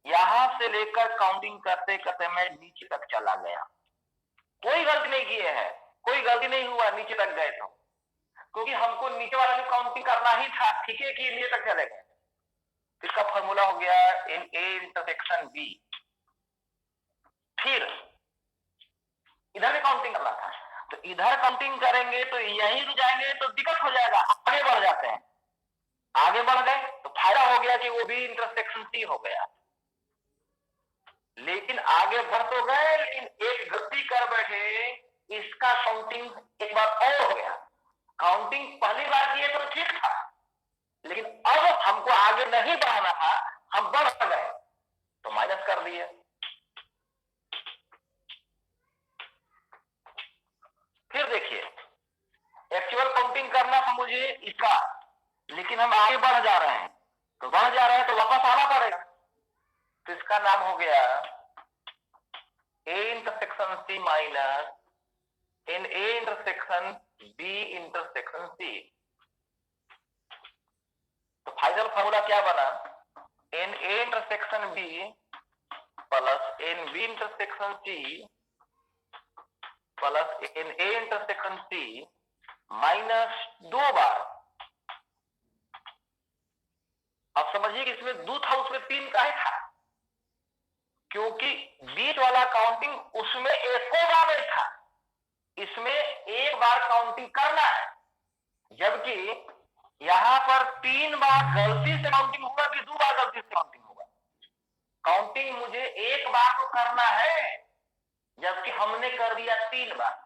यहां से लेकर काउंटिंग करते करते मैं नीचे तक चला गया। कोई गलती नहीं किए हैं, कोई गलती नहीं हुआ नीचे तक गए तो, क्योंकि हमको नीचे वाला जो काउंटिंग करना ही था, ठीक है कि नीचे तक चले गए। इसका फॉर्मूला हो गया इन ए इंटरसेक्शन बी। फिर इधर भी काउंटिंग करना था, तो इधर काउंटिंग करेंगे तो यहीं रुक जाएंगे तो दिक्कत हो जाएगा। आगे बढ़ जाते हैं, आगे बढ़ गए तो फायदा हो गया कि वो भी इंटरसेक्शन सी हो गया। लेकिन आगे बढ़ तो गए, लेकिन एक गलती कर बैठे, इसका काउंटिंग एक बार और हो गया। काउंटिंग पहली बार किए तो ठीक था, लेकिन अब हमको आगे नहीं बढ़ाना था, हम बढ़ गए तो माइनस कर दिए। फिर देखिए, एक्चुअल काउंटिंग करना था मुझे इसका, लेकिन हम आगे बढ़ जा रहे हैं, तो बढ़ जा रहे हैं तो वापस आना पड़ेगा। तो इसका नाम हो गया A intersection C minus n A intersection B intersection C. तो फाइनल फॉर्मूला क्या बना, n A intersection B plus n B intersection C plus n A intersection C minus 2 बार। अब समझिए कि इसमें 2 था, उसमें 3 का ही था, क्योंकि बीच वाला काउंटिंग उसमें एको बार नहीं था, इसमें एक बार काउंटिंग करना है, जबकि यहां पर 3 बार गलती से काउंटिंग होगा कि 2 बार गलती से काउंटिंग होगा। काउंटिंग मुझे एक बार तो करना है, जबकि हमने कर दिया 3 बार।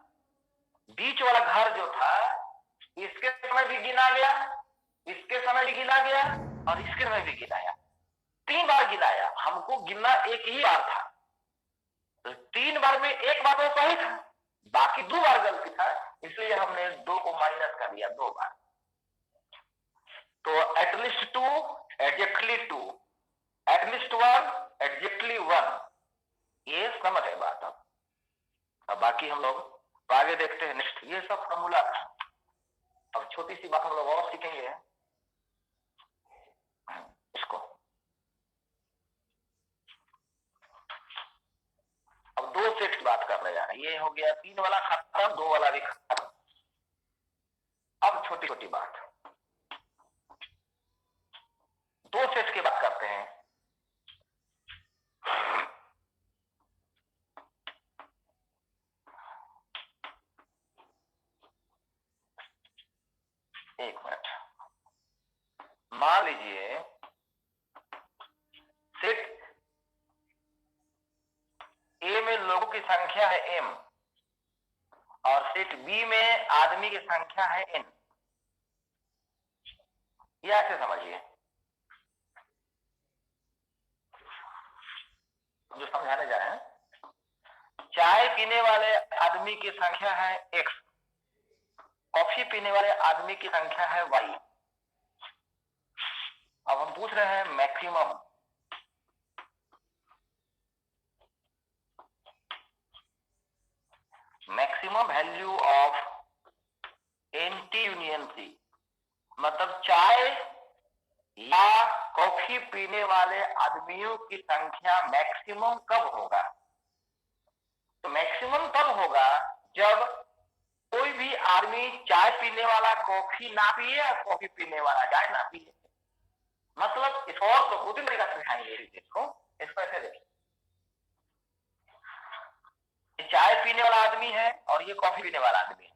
बीच वाला घर जो था इसके समय भी गिना गया, इसके समय भी गिना गया और इसके समय भी गिनाया, 3 बार गिनाया। हमको गिनना एक ही बार था, तो 3 बार में एक बार तो सही था, बाकी 2 बार गलती था, इसलिए हमने 2 को माइनस कर दिया 2 बार। तो एटलीस्ट 2, एग्जैक्टली 2, एटलीस्ट 1, एग्जैक्टली 1, ये समझ है बात। अब बाकी हम लोग आगे देखते हैं नेक्स्ट। ये सब फॉर्मूला था। अब छोटी सी बात हम लोग और सीखेंगे इसको। अब 2 सेट बात कर रहे हैं, ये हो गया 3 वाला खत्म, 2 वाला भी खत्म। अब छोटी छोटी बात 2 सेट की बात करते हैं। एक मिनट, मान लीजिए सेट ए में लोगों की संख्या है m और सेट बी में आदमी की संख्या है n। ये ऐसे समझिए, जो समझाने जा रहे हैं। चाय पीने वाले आदमी की संख्या है x, कॉफी पीने वाले आदमी की संख्या है y। अब हम पूछ रहे हैं maximum. Maximum value of n T union C, मतलब चाय या कॉफी पीने वाले आदमियों की संख्या मैक्सिमम कब होगा? तो मैक्सिमम तब होगा जब कोई भी आदमी चाय पीने वाला कॉफी ना पिए और कॉफी पीने वाला चाय ना पिए। मतलब इस और तो 2-3 तरीका सिखाएंगे इसको। इसको ऐसे देखिए, चाय पीने वाला आदमी है और ये कॉफी पीने वाला आदमी है,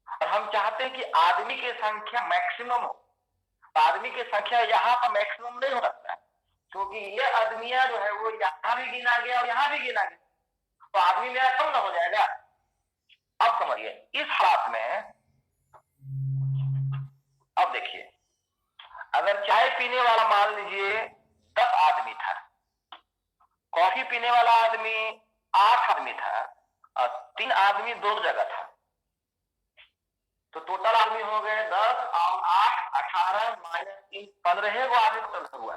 और हम चाहते हैं कि आदमी की संख्या मैक्सिमम हो। तो आदमी की संख्या यहाँ पर मैक्सिमम नहीं हो सकता है, क्योंकि ये आदमियां जो है वो यहाँ भी गिना गया और यहाँ भी गिना गया, तो आदमी मेरा कम ना हो जाएगा। अब समझिए इस हालत में, अब देखिए, अगर चाय पीने वाला मान लीजिए 10 आदमी था, कॉफी पीने वाला आदमी 8 आदमी था और 3 आदमी 2 जगह था, तो टोटल आदमी हो गए 10 और 8 18 माइनस 3 15 वो आदमी टोटल हुआ।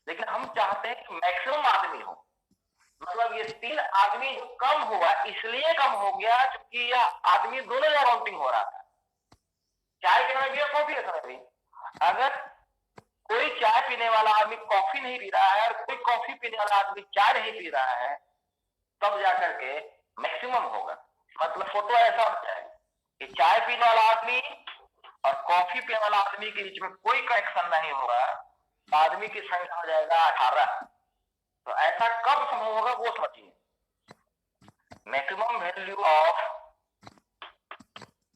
लेकिन हम चाहते हैं कि मैक्सिमम आदमी हो, मतलब ये 3 आदमी जो कम हुआ इसलिए कम हो गया क्योंकि यह आदमी दोनों जगह काउंटिंग हो रहा था, चाय के समय भी और कॉफी के समय भी। अगर कोई चाय पीने वाला आदमी कॉफी नहीं पी रहा है और कोई कॉफी पीने वाला आदमी चाय नहीं पी रहा है, तब जाकर के मैक्सिमम होगा। मतलब फोटो ऐसा होता है कि चाय पीने वाला आदमी और कॉफी पीने वाला आदमी के बीच में कोई कनेक्शन नहीं होगा, तो आदमी की संख्या हो जाएगा 18। तो ऐसा कब संभव होगा वो समझिए। Maximum value of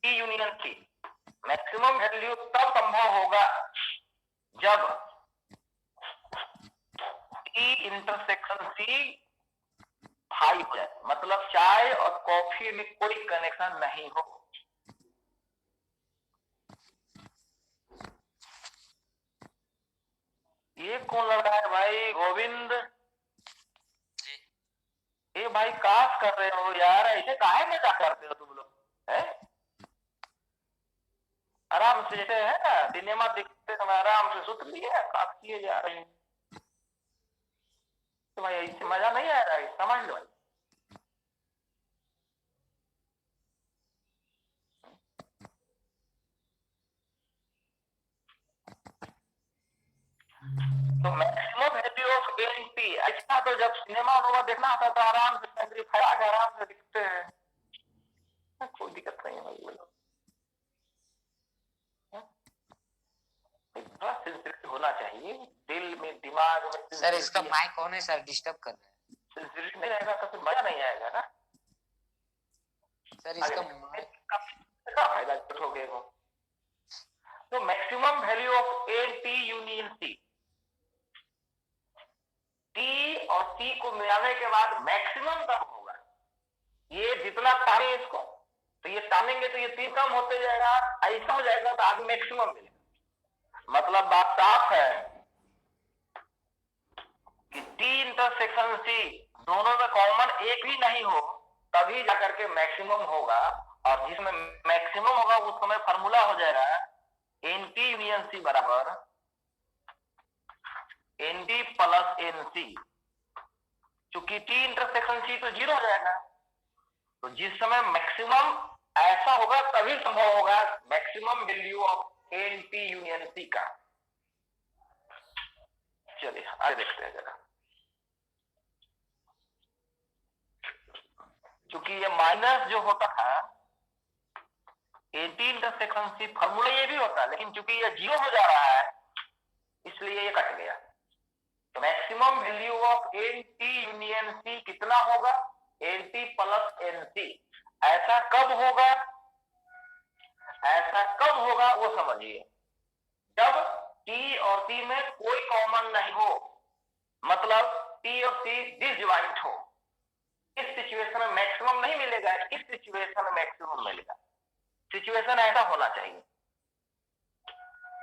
T union C, maximum value तब संभव होगा जब टी इंटरसेक्शन सी 5 हो जाए, मतलब चाय और कॉफी में कोई कनेक्शन नहीं हो। ये कौन लग रहा है भाई? गोविंद, ये भाई काश कर रहे हो यार, ऐसे काहे मजा करते हो तुम लोग? है आराम से, जैसे है ना सिनेमा देखते समय आराम से सुत लिए, काश किए जा रहे हैं। तो भाई इससे मजा नहीं आ रहा है, समझ लो। तो मैक्सिमम वैल्यू ऑफ एनपी, ऐसा तो जब सिनेमा वगैरह देखना होता तो आराम से आराम से दिखते हैं, कोई दिक्कत नहीं है भाई, थोड़ा सेंसिटिव होना चाहिए दिल में, दिमाग में। सर इसका माइक ऑन है सर, डिस्टर्ब कर रहा है। सेंसिटिव नहीं रहेगा तो फिर मजा नहीं आएगा ना सर इसका माइक का फायदा उठोगे वो। तो maximum value of A T union C, T और सी को मिलाने के बाद मैक्सिमम कब होगा, ये जितना ताने इसको, तो ये तानेंगे तो ये तीन कम होते जाएगा, ऐसा हो जाएगा तो आगे मैक्सिमम मिलेगा। मतलब बात साफ है कि टी इंटरसेक्शन सी दोनों में कॉमन एक भी नहीं हो तभी जाकर के मैक्सिमम होगा, और जिसमें मैक्सिमम होगा उस समय फॉर्मूला हो जाएगा एन टी यूनियन सी बराबर n T plus n C. चूंकि टी इंटरसेक्शन सी तो जीरो हो जाएगा, तो जिस समय मैक्सिमम ऐसा होगा तभी संभव होगा maximum value of n T union C का। चलिए आगे देखते हैं जरा। क्योंकि ये माइनस जो होता है एंटी इंटरसेक्शन सी फॉर्मूला ये भी होता है, लेकिन चूंकि ये जीरो हो जा रहा है इसलिए ये कट गया। तो maximum value of n T union C कितना होगा, n T plus n C. ऐसा कब होगा, ऐसा कब होगा वो समझिए, जब टी और सी में कोई कॉमन नहीं हो, मतलब टी और सी डिसजॉइंट हो। इस सिचुएशन में मैक्सिमम नहीं मिलेगा, इस सिचुएशन में मैक्सिमम मिलेगा। सिचुएशन ऐसा होना चाहिए,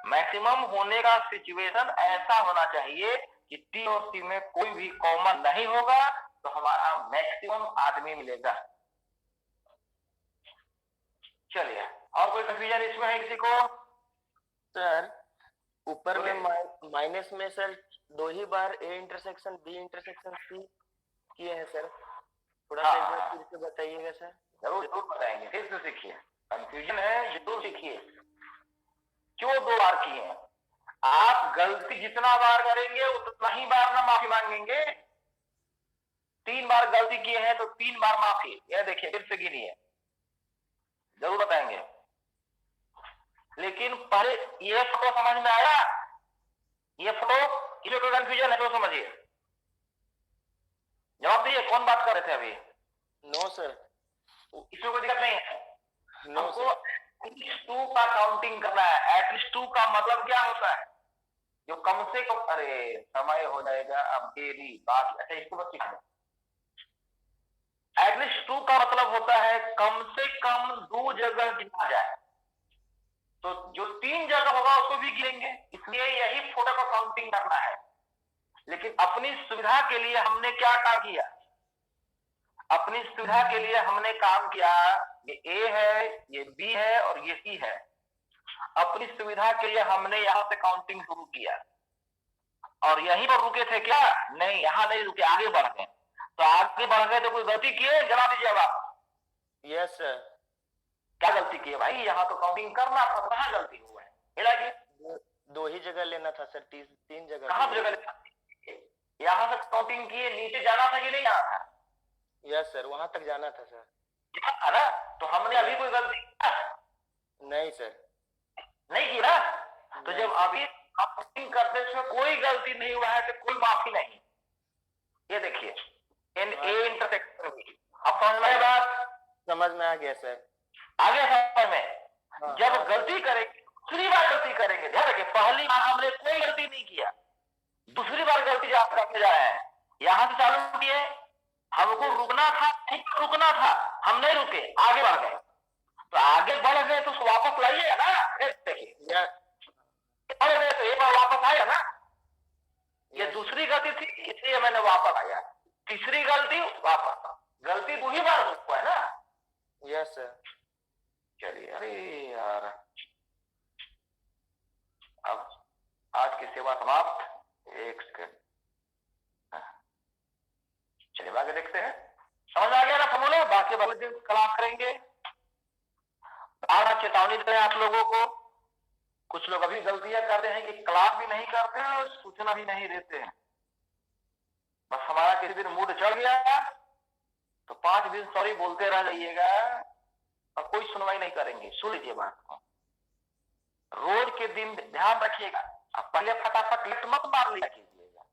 मैक्सिमम होने का सिचुएशन ऐसा होना चाहिए कि टी और सी में कोई भी कॉमन नहीं होगा तो हमारा मैक्सिमम आदमी मिलेगा। चलिए और कोई कंफ्यूजन इसमें है किसी को? सर ऊपर में माइनस में सर दो ही बार A intersection B intersection C किए हैं सर, थोड़ा सा एक बार फिर से बताइएगा सर। जरूर जरूर बताएंगे, फिर से सीखिए, कंफ्यूजन है जरूर सीखिए। क्यों दो बार किए हैं? आप गलती जितना बार करेंगे उतना ही बार ना माफी मांगेंगे। 3 बार गलती किए हैं तो 3 बार माफी। यह देखिए फिर से गिनिए, जरूर बताएंगे। लेकिन पहले ये फोटो समझ में आया, ये फोटो किसी को कंफ्यूजन है तो समझिए, जवाब दीजिए। कौन बात कर रहे थे अभी? No sir. इसमें कोई दिक्कत नहीं है। No sir. एटलीस्ट 2 का काउंटिंग करना है। एटलीस्ट 2 का मतलब क्या होता है? जो कम से कम, अरे समय हो जाएगा अब देरी बात। अच्छा इसको बस सीखना। एटलीस्ट 2 का मतलब होता है कम से कम 2 जगह गिना जाए, तो जो 3 जगह होगा उसको भी गिनेंगे। इसलिए यही फोटो का काउंटिंग करना है। लेकिन अपनी सुविधा के लिए हमने क्या काम किया? अपनी सुविधा के लिए हमने काम किया, ये ए है, ये बी है और ये सी है। अपनी सुविधा के लिए हमने यहां से काउंटिंग शुरू किया और यहीं पर रुके थे क्या? नहीं, यहां नहीं रुके, आगे बढ़ गए। तो आगे बढ़ गए तो कोई गलती किए? जवाब दीजिए आप। Yes sir. क्या गलती किए भाई? यहाँ तो काउंटिंग करना था, कहाँ गलती हुआ है? हिलाइए। दो ही जगह लेना था सर, 3 जगह। कहाँ जगह? यहाँ से काउंटिंग किए, नीचे जाना था कि नहीं जाना था? यस सर, वहां तक जाना था सर। है ना? तो हमने अभी कोई गलती किया? नहीं सर। नहीं की ना? तो जब अभी काउंटिंग करते समय कोई गलती नहीं हुआ है तो कोई माफी नहीं। ये देखिए एन ए इंटरसेक्शन बी। अब समझ में बात? समझ में आ गया सर। आगे समझ में। जब गलती करेंगे, दूसरी बार गलती करेंगे, ध्यान रखिए, पहली बार हमने कोई गलती नहीं किया, दूसरी बार गलती आप करने जा रहे हैं। यहां से चालू किए, हमको रुकना था, ठीक रुकना था, हम नहीं रुके, आगे बढ़ गए। तो आगे बढ़ गए तो वापस लाइए ना। देखिए बढ़ गए तो एक बार वापस आया ना। ये दूसरी गलती थी इसलिए मैंने वापस आया, तीसरी गलती वापस। गलती 2 ही बार हुआ है ना? Yes sir. चलिए, अरे यार अब आज की सेवा समाप्त। एक सेकंड, चलिए आगे देखते हैं। समझ आ गया ना फॉर्मूला? बाकी वाले दिन क्लास करेंगे। आज चेतावनी दें आप लोगों को, कुछ लोग अभी गलतियां करते हैं कि क्लास भी नहीं करते हैं और सूचना भी नहीं देते हैं। बस हमारा किसी दिन मूड चढ़ गया तो 5 दिन सॉरी बोलते रह जाइएगा और कोई सुनवाई नहीं करेंगे। सुन लीजिए बात को, रोज के दिन ध्यान रखिएगा। अब पहले फटाफट लिफ्ट मत मार लिया कीजिएगा।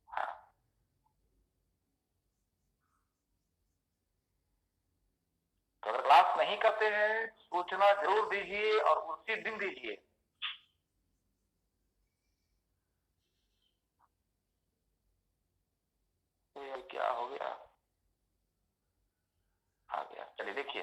हाँ। तो अगर क्लास नहीं करते हैं सूचना जरूर दीजिए और उसी दिन दीजिए। ये क्या हो गया? आ गया, चलिए देखिए